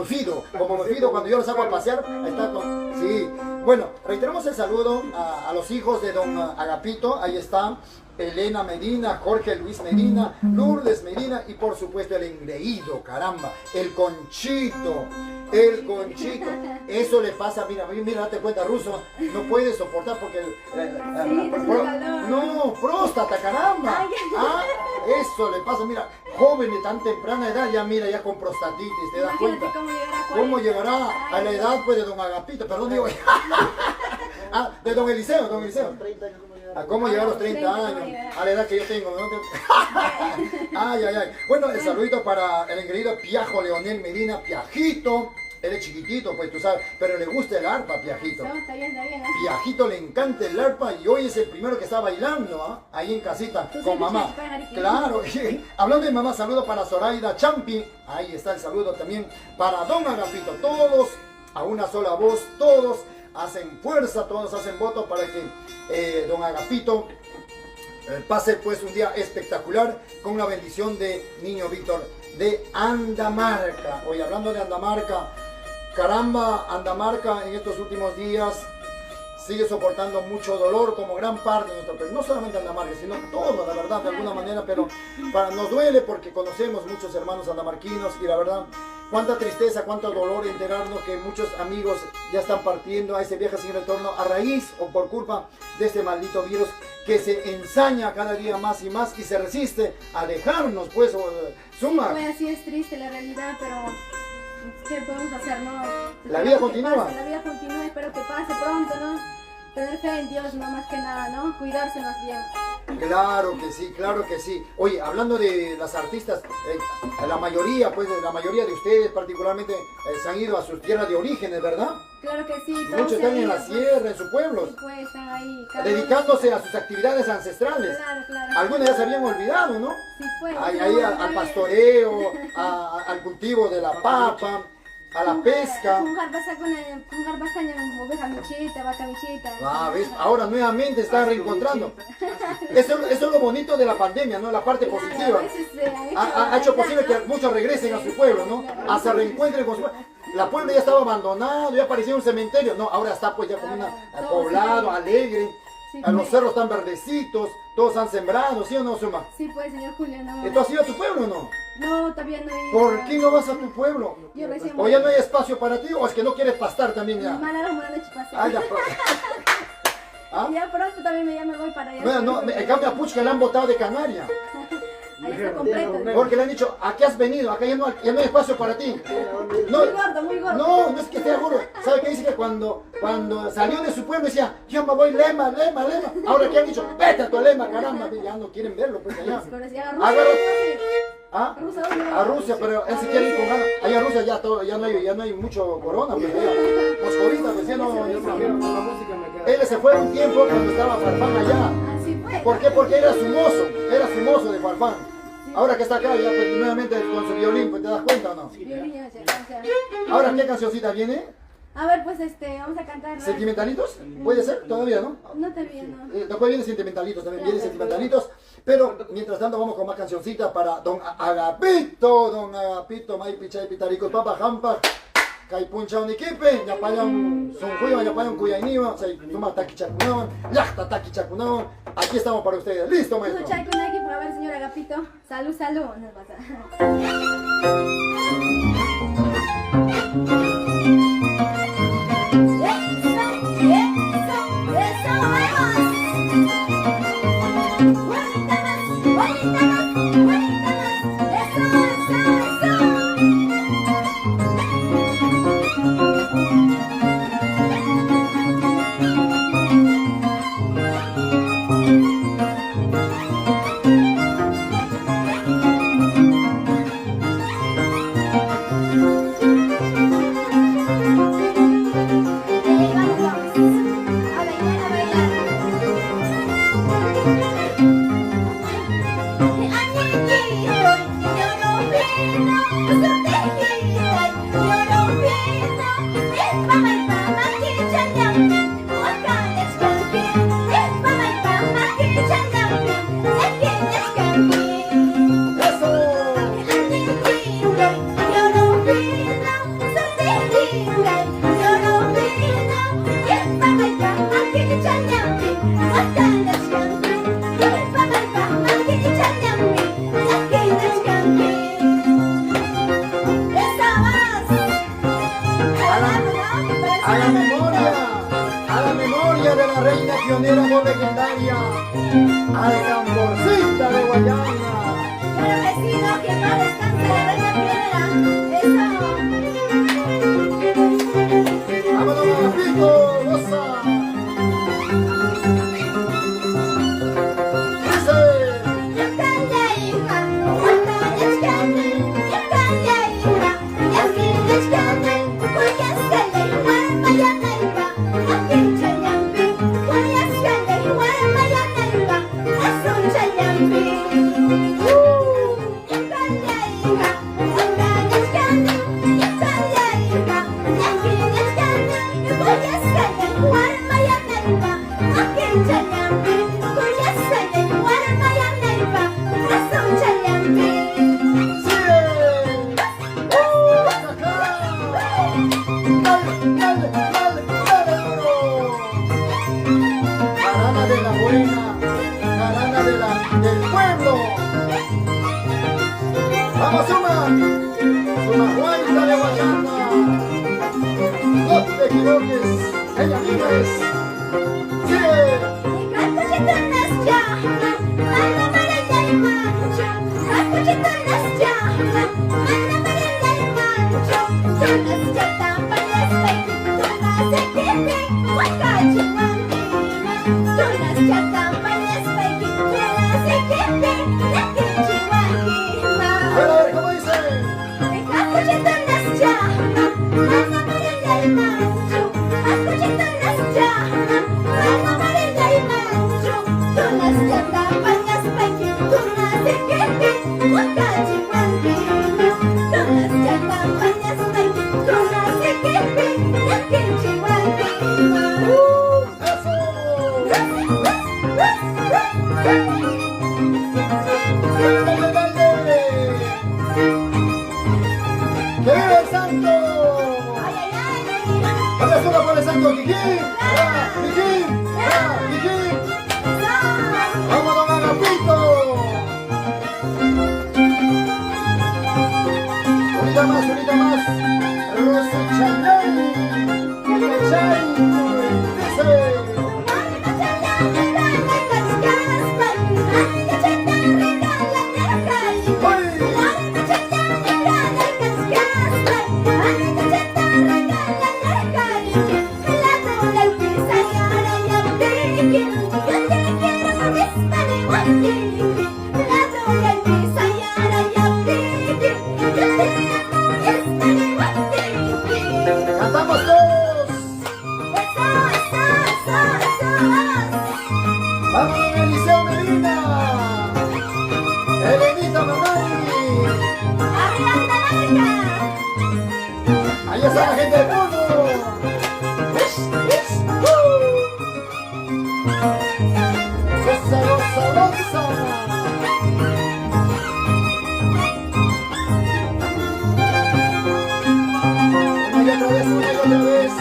Fido, cuando yo lo saco a pasear, está con, sí. Bueno, reiteramos el saludo a los hijos de don Agapito, ahí está Elena Medina, Jorge Luis Medina, Lourdes Medina y por supuesto el engreído, caramba, el Conchito. Eso le pasa, mira, date cuenta, Ruso, no puede soportar porque próstata, caramba. Eso le pasa, mira, joven de tan temprana edad, ya con prostatitis, ¿te das cuenta? ¿Cómo llegará a la edad pues de don Agapito? Perdón, digo, de don Eliseo. 30 años, ¿cómo llegar a los 30 años? A la edad que yo tengo, ¿no? Ay. Bueno, el saludito para el engreído Piajo Leonel Medina, Piajito. Él es chiquitito, pues tú sabes, pero le gusta el arpa, Piajito. No, está bien, Piajito le encanta el arpa y hoy es el primero que está bailando, ahí en casita, con mamá. Claro, hablando de mamá, saludo para Zoraida Champi. Ahí está el saludo también para don Agapito. Todos a una sola voz, todos hacen fuerza, todos hacen voto para que don Agapito pase pues un día espectacular con la bendición de Niño Víctor de Andamarca. Hoy hablando de Andamarca, caramba, Andamarca en estos últimos días sigue soportando mucho dolor como gran parte de nuestro país, no solamente Andamarca, sino todo, la verdad, de alguna manera, pero nos duele porque conocemos muchos hermanos andamarquinos y la verdad, cuánta tristeza, cuánto dolor enterarnos que muchos amigos ya están partiendo a ese viaje sin retorno a raíz o por culpa de este maldito virus que se ensaña cada día más y más y se resiste a dejarnos, pues, Suma. Pues así es triste la realidad, pero ¿qué podemos hacer, no? La vida continúa. La vida continúa, espero que pase pronto, ¿no? Tener fe en Dios, no más que nada, ¿no? Cuidarse más bien. Claro que sí, claro que sí. Oye, hablando de las artistas, la mayoría, pues, la mayoría de ustedes particularmente se han ido a sus tierras de orígenes, ¿verdad? Claro que sí. Todos Muchos se están han en ido, la sierra, en sus pueblos, sí, pues, están ahí. cada dedicándose a sus actividades ancestrales. Claro, claro. Algunos ya se habían olvidado, ¿no? Sí, pues. Ahí al pastoreo, al cultivo de la papa, a la pesca. Con garbasaña, oveja michita, vaca michita. Ah, ¿ves? Ahora nuevamente está reencontrando. Eso es lo bonito de la pandemia, ¿no? La parte positiva. Ha hecho posible que muchos regresen a su pueblo, ¿no? A se reencuentren con su pueblo. La pueblo ya estaba abandonado, ya parecía un cementerio. No, ahora está pues ya como un poblado, alegre. Sí, Los pues. cerros están verdecitos, todos han sembrado, ¿sí o no, Suma? Sí, pues, señor Julio, no. ¿Tú has ido a tu pueblo o no? No, todavía no he ido. ¿Por qué no vas a tu pueblo? Yo recién ¿O ya no hay espacio para ti o es que no quieres pastar también ya? Ah, ya. ¿Ah? Ya pronto también ya me voy para allá. Bueno, no, en cambio a Puchca le han botado de Canaria. Ahí está completo. Porque le han dicho, ¿a qué has venido? Acá ya no hay espacio para ti. No, Muy gordo, muy gordo. no es que esté gordo. ¿Sabe qué dice? Que cuando salió de su pueblo decía, yo me voy Lema, Lema, Lema. Ahora que han dicho, vete a tu Lema, caramba. Ya no quieren verlo, pues allá. ¿Ah? A Rusia, pero él se quiere ir con ganas. Allá en Rusia ya no hay mucho corona, pues ya. Moscovita, pues ya no. Él se fue un tiempo cuando estaba Farfán allá. Así fue. ¿Por qué? Porque era su mozo de Farfán. Ahora que está acá, ya pues nuevamente con su violín, pues te das cuenta o no. Violín, o sea. Ahora, ¿qué cancioncita viene? A ver, pues vamos a cantar. ¿no? ¿Sentimentalitos? Puede ser, todavía, ¿no? No te vi, no. Después viene Sentimentalitos, también viene Sentimentalitos. Pero mientras tanto vamos con más cancioncitas para Don Agapito, Mai Pichay Pitaricos, Papa Jampa, Caipuncha Uniquipe, Yapayan Sonjuiva, Yapayan Cuyainiva, Tuma Taki Chacunawan, Yachta Taki Chacunawan. Aquí estamos para ustedes. ¿Listo, maestro? Chay con aquí, a ver, señor Agapito. Salud, salud. Nos pasa. A la memoria de la reina pionera voz legendaria, al tamborcista de Guayana. Pero vecino, que no descanse la reina pionera. Eso. ¡Vámonos, Agapito! ¡Goza! ¡Vamos, Suma! ¡Suma Juanita de Guayana! ¡No te equivoques! ¡Ella misma es! ¡Sigue! Ahí está la gente del mundo. Goza, goza, goza. Una y otra vez, una y otra vez.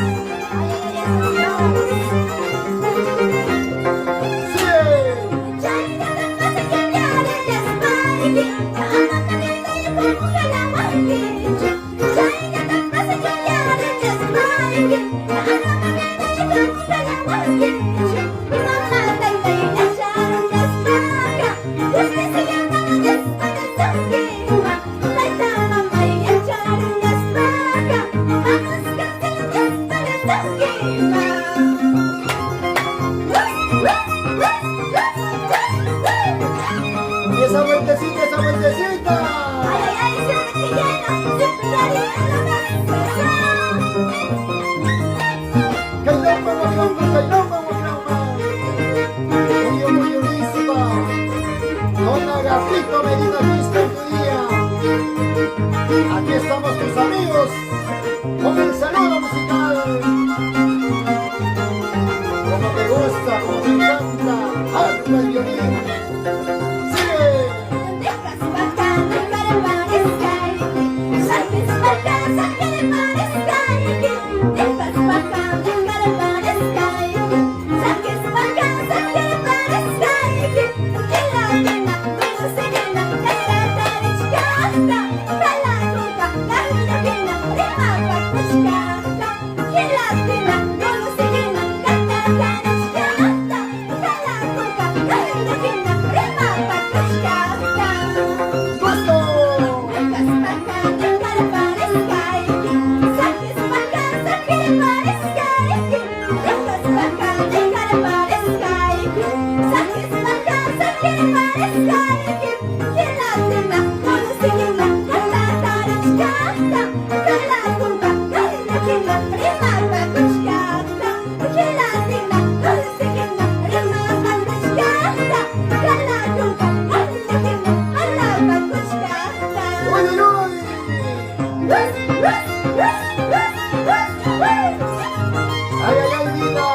Y esa vueltecita, esa vueltecita. Muy buenísima. Don Agapito Medina Quispe en tu día. Aquí estamos tus amigos con el saludo musical. Como te gusta, como te encanta, alto el violín. ¡Ay, ay, ay, vida!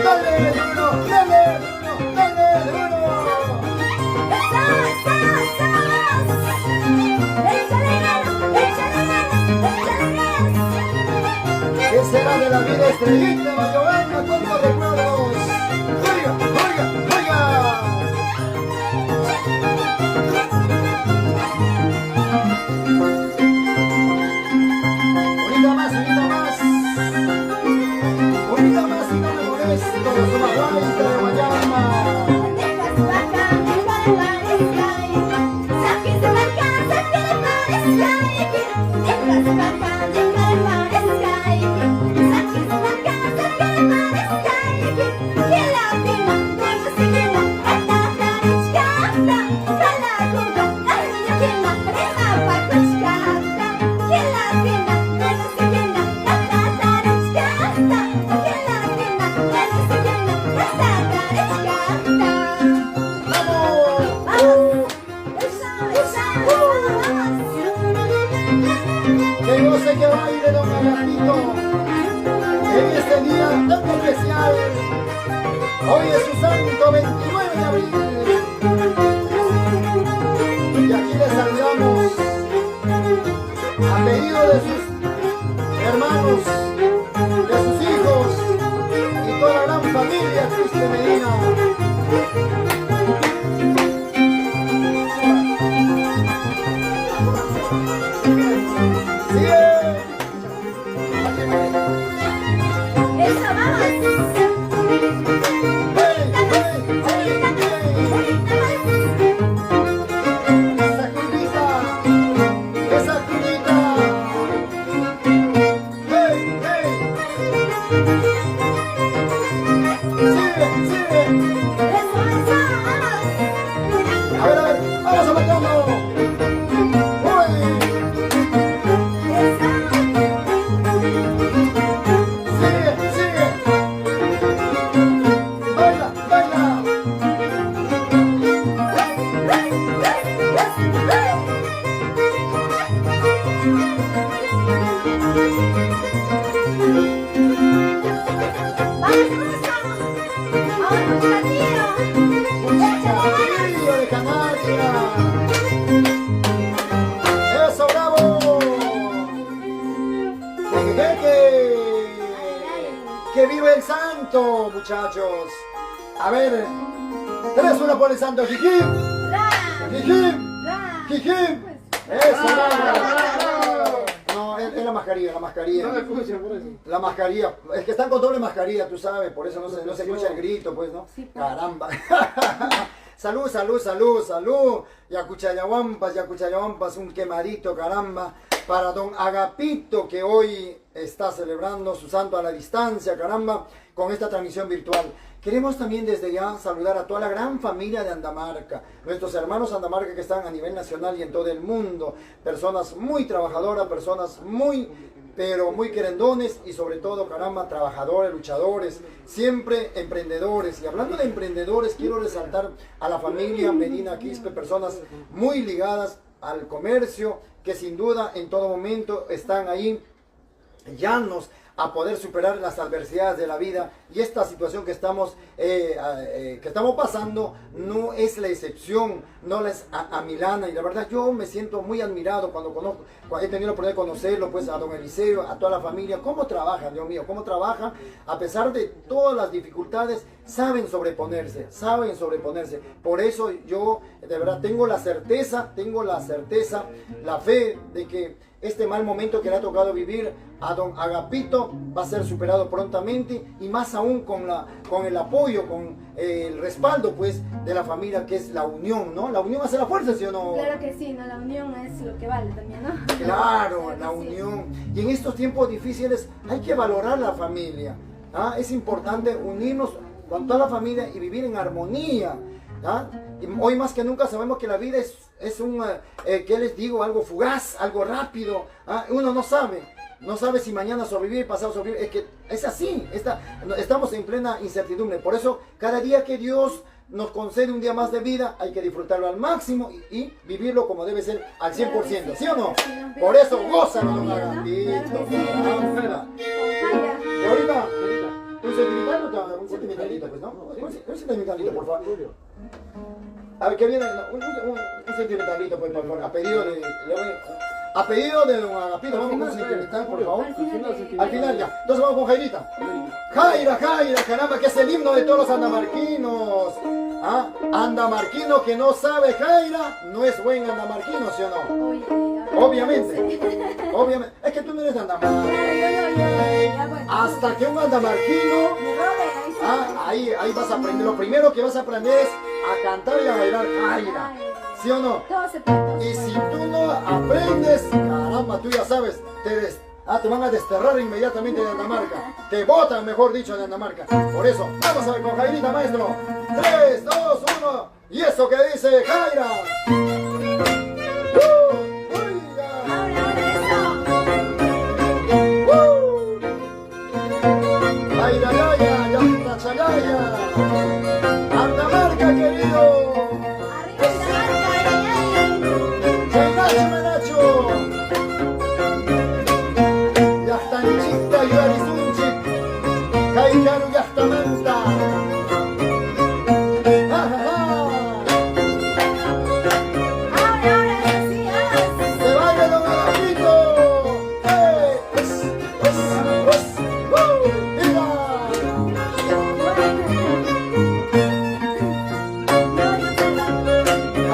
¡Dale, duro! ¡Dale, duro! ¡Dale, duro! ¿Qué será de la vida estrellita, Giovanna, con los recuerdos? ¡Oiga, oiga, oiga! Unita más, unita más. Unita más y no me molesto. Sumahuayta de Guayama. Que goce, que baile, don Agapito, en este día tan especial. Hoy es su santo 29 de abril. Y aquí les saludamos a pedido de sus hermanos, de sus hijos y toda la gran familia Quispe Medina. ¡Eso, vamos! Canaria. ¡Eso, bravo! ¡Que vive el santo, muchachos! A ver, 3-1 por el santo. ¡Jijim! ¡Ra! ¡Jijim! ¡Ra! ¡Jijim! ¡Eso, bravo! No, es la mascarilla, la mascarilla. No me escuchan por eso. La mascarilla, es que están con doble mascarilla, tú sabes, por eso no se escucha el grito, pues, ¿no? Sí, pues. Caramba. Salud, salud, salud, salud. Yacuchayawampas, un quemadito, caramba. Para don Agapito, que hoy está celebrando su santo a la distancia, caramba, con esta transmisión virtual. Queremos también desde ya saludar a toda la gran familia de Andamarca, nuestros hermanos Andamarca que están a nivel nacional y en todo el mundo, personas muy trabajadoras, personas muy, pero muy querendones y sobre todo, caramba, trabajadores, luchadores, siempre emprendedores. Y hablando de emprendedores, quiero resaltar a la familia Medina Quispe, personas muy ligadas al comercio, que sin duda en todo momento están ahí llanos a poder superar las adversidades de la vida, y esta situación que estamos pasando no es la excepción, no es a Milana, y la verdad yo me siento muy admirado cuando he tenido la oportunidad de conocerlo, pues a don Eliseo, a toda la familia, cómo trabajan, Dios mío, cómo trabajan, a pesar de todas las dificultades, saben sobreponerse, por eso yo de verdad tengo la certeza, la fe de que este mal momento que le ha tocado vivir a don Agapito va a ser superado prontamente, y más aún con el apoyo, con el respaldo pues de la familia, que es la unión, ¿no? La unión hace la fuerza, ¿sí o no? Claro que sí, ¿no? La unión es lo que vale también, ¿no? Claro, que la sí. unión. Y en estos tiempos difíciles hay que valorar la familia. ¿Ah? Es importante unirnos con toda la familia y vivir en armonía. ¿Ah? Y hoy más que nunca sabemos que la vida es un, ¿qué les digo? Algo fugaz, algo rápido. ¿Ah? Uno no sabe si mañana sobrevivir, pasado sobrevivir. Es que es así, estamos en plena incertidumbre. Por eso, cada día que Dios nos concede un día más de vida, hay que disfrutarlo al máximo y vivirlo como debe ser al 100%, ¿sí o no? Por eso, gózalo, don Agapito. Caramba. Y ahorita, un sentimentalito, pues, ¿no? Un sentimentalito, por favor. A ver, ¿qué viene? Un sentimentalito, pues, por favor. A pedido de don Agapito, vamos con un sentimental, por favor. Al final ya. Entonces vamos con Jairita. Jaira, caramba, que es el himno de todos los andamarquinos. ¿Ah? Andamarquino que no sabe Jaira, no es buen andamarquino, ¿sí o no? Oye, Obviamente. Es que tú no eres de Andamarca. Ya, bueno. Hasta que un andamarquino, Me robe, ahí sí. ahí vas a aprender. Lo primero que vas a aprender es a cantar y a bailar Jaira. ¿Sí o no? Todo se puede. Y si tú no aprendes, caramba, tú ya sabes, te van a desterrar inmediatamente de Andamarca. Te botan, mejor dicho, de Andamarca. Por eso, vamos a ver con Jairita, maestro. 3, 2, 1. Y eso que dice Jaira. Jaira, ya está chayaya. Andamarca, querido. Menacho. Yahtanchita y Arizunchik. Kaikaru Yahtamanta. Se baila don Agapito.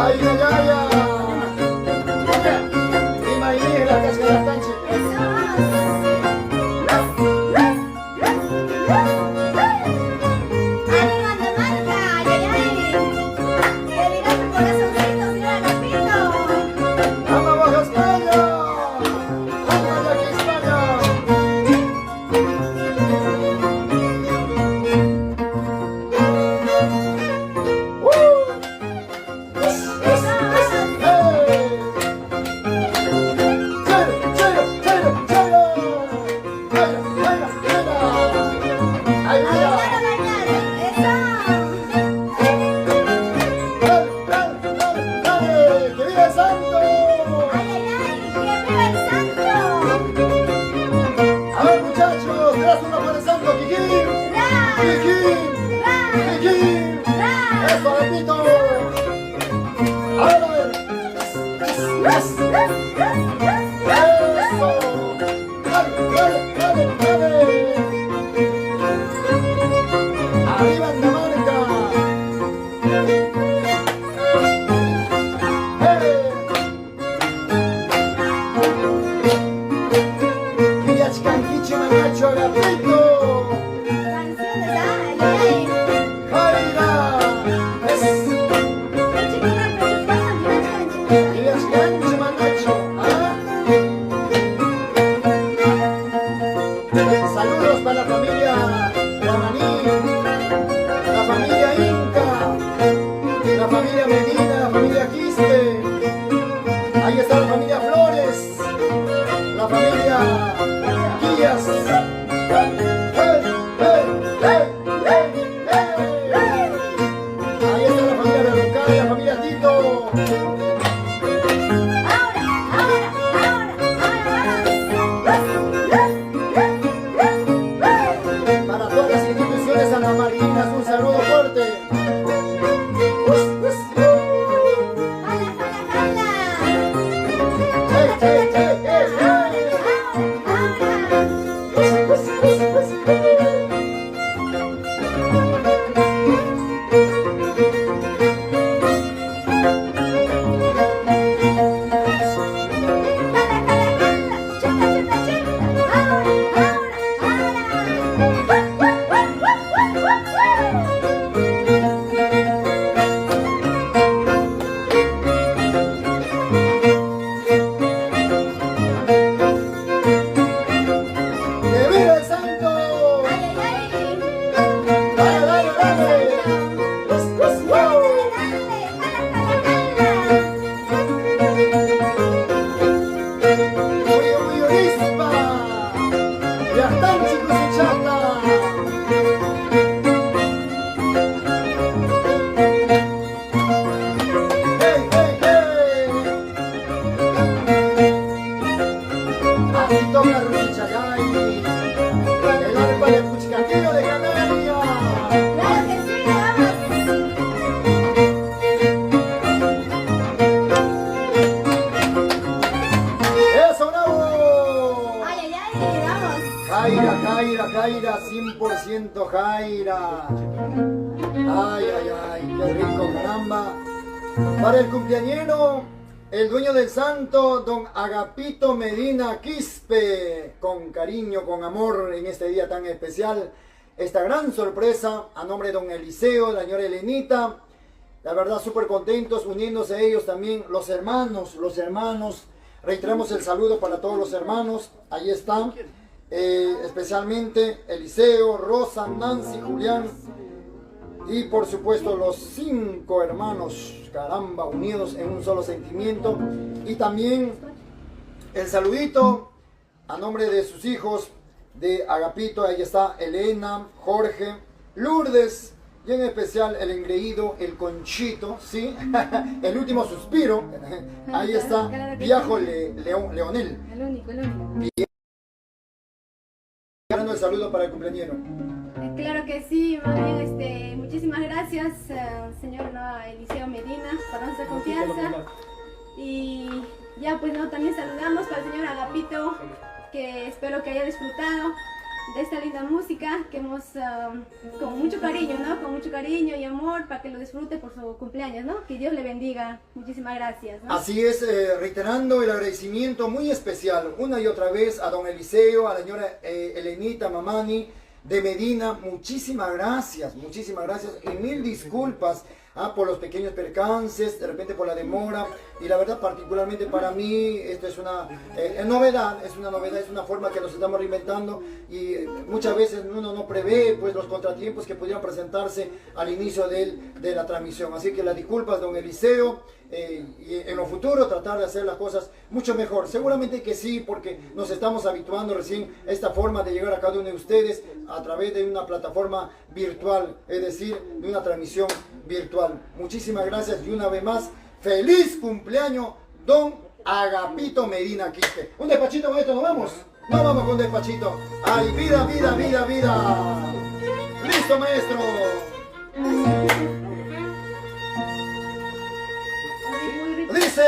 Ay, y Maylí, la casca de Yahtanchik. ¡Ama Baja España! ¡Ama de aquí España! Medina, la familia Quispe. Ahí está la familia Flores, la familia Guías. Ahí está la familia Berrocal, la familia Tito. Para todas las instituciones santamarinas, un saludo fuerte. Jaira, 100% Jaira. Ay, ay, ay, qué rico, caramba. Para el cumpleañero, el dueño del santo, don Agapito Medina Quispe. Con cariño, con amor, en este día tan especial. Esta gran sorpresa, a nombre de don Eliseo, la señora Elenita. La verdad, súper contentos, uniéndose a ellos también los hermanos. Reiteramos el saludo para todos los hermanos. Ahí están. Especialmente Eliseo, Rosa, Nancy, Julián y por supuesto los 5 hermanos, caramba, unidos en un solo sentimiento. Y también el saludito a nombre de sus hijos, de Agapito. Ahí está Elena, Jorge, Lourdes y en especial el engreído, el Conchito, ¿sí? El último suspiro. Ahí está Viajo Leonel. El único. El saludo para el cumpleañero. Claro que sí, más bien, muchísimas gracias, señor Eliseo Medina, por nuestra confianza. Y ya pues también saludamos para el señor Agapito, que espero que haya disfrutado de esta linda música que hemos con mucho cariño, ¿no? Con mucho cariño y amor para que lo disfrute por su cumpleaños, ¿no? Que Dios le bendiga. Muchísimas gracias, ¿no? Así es, reiterando el agradecimiento muy especial una y otra vez a don Eliseo, a la señora Elenita Mamani de Medina. Muchísimas gracias y mil disculpas por los pequeños percances, de repente por la demora. Y la verdad, particularmente para mí, esto es una novedad, es una forma que nos estamos reinventando y muchas veces uno no prevé pues los contratiempos que pudieran presentarse al inicio de la transmisión. Así que las disculpas, don Eliseo, y en lo futuro tratar de hacer las cosas mucho mejor. Seguramente que sí, porque nos estamos habituando recién a esta forma de llegar a cada uno de ustedes a través de una plataforma virtual, es decir, de una transmisión virtual. Muchísimas gracias y una vez más, feliz cumpleaños, don Agapito Medina Quispe. Un despachito con esto, ¿nos vamos? No vamos con despachito. ¡Ay, vida! ¡Listo, maestro! ¡Dice!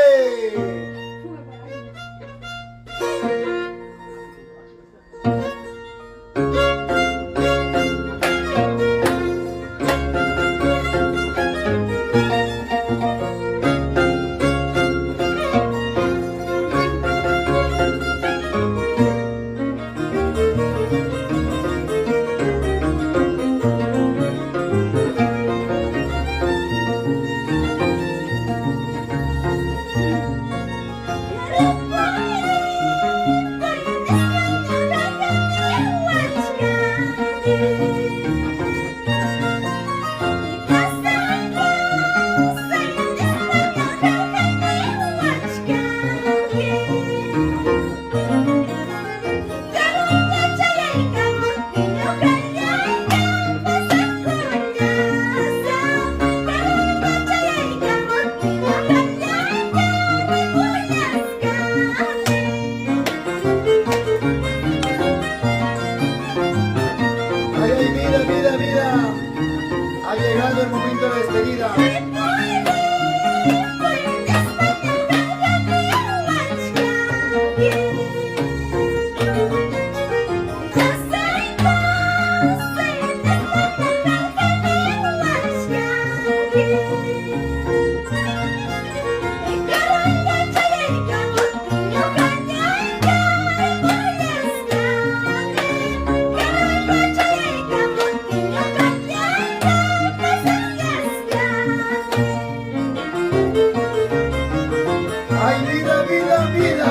Ay, vida, vida, vida,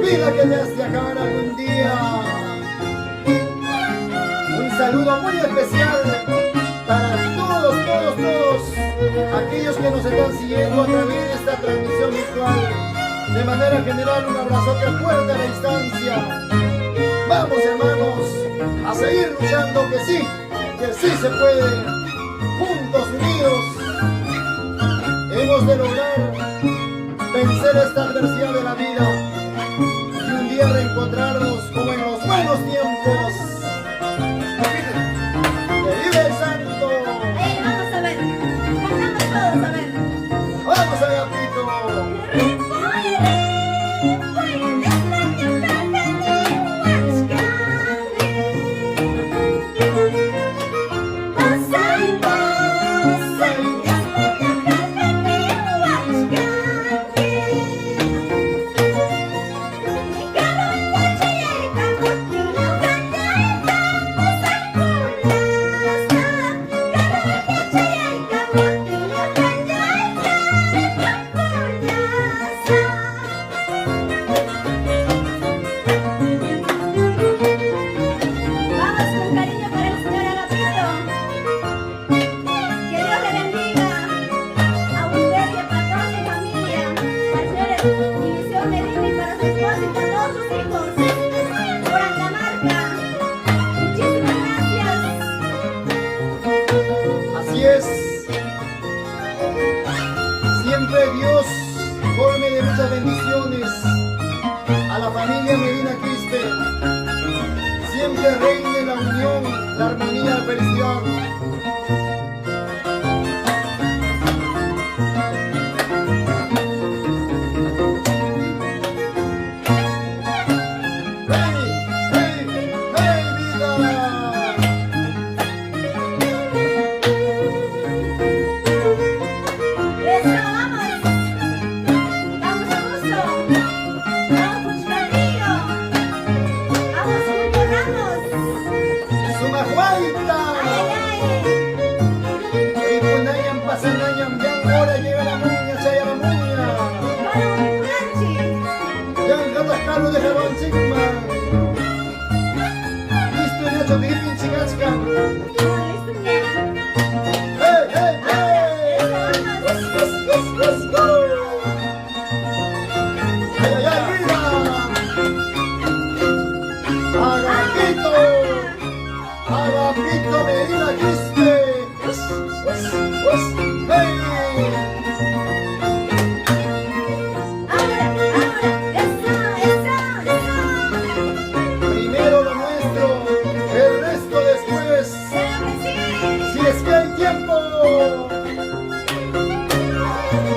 vida que te has de acabar algún día. Un saludo muy especial para todos aquellos que nos están siguiendo a través de esta transmisión virtual. De manera general, un abrazote fuerte a la distancia. Vamos, hermanos, a seguir luchando, que sí se puede. Juntos, unidos, hemos de lograr vencer esta adversidad de la vida y un día reencontrarnos como en los buenos tiempos. ¡Que vive el santo! Vamos a ver, cantamos todos, a ver. ¡Vamos, Agapito! Siempre Dios colme de muchas bendiciones a la familia Medina Quispe. Siempre reine la unión, la armonía, la felicidad. Agapito Medina Quispe. Primero lo nuestro, el resto después. Si es que hay tiempo.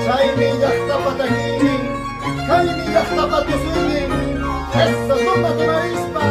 Jaime ya está patakini, Jaime ya está patusini. Esa sopa de marispa.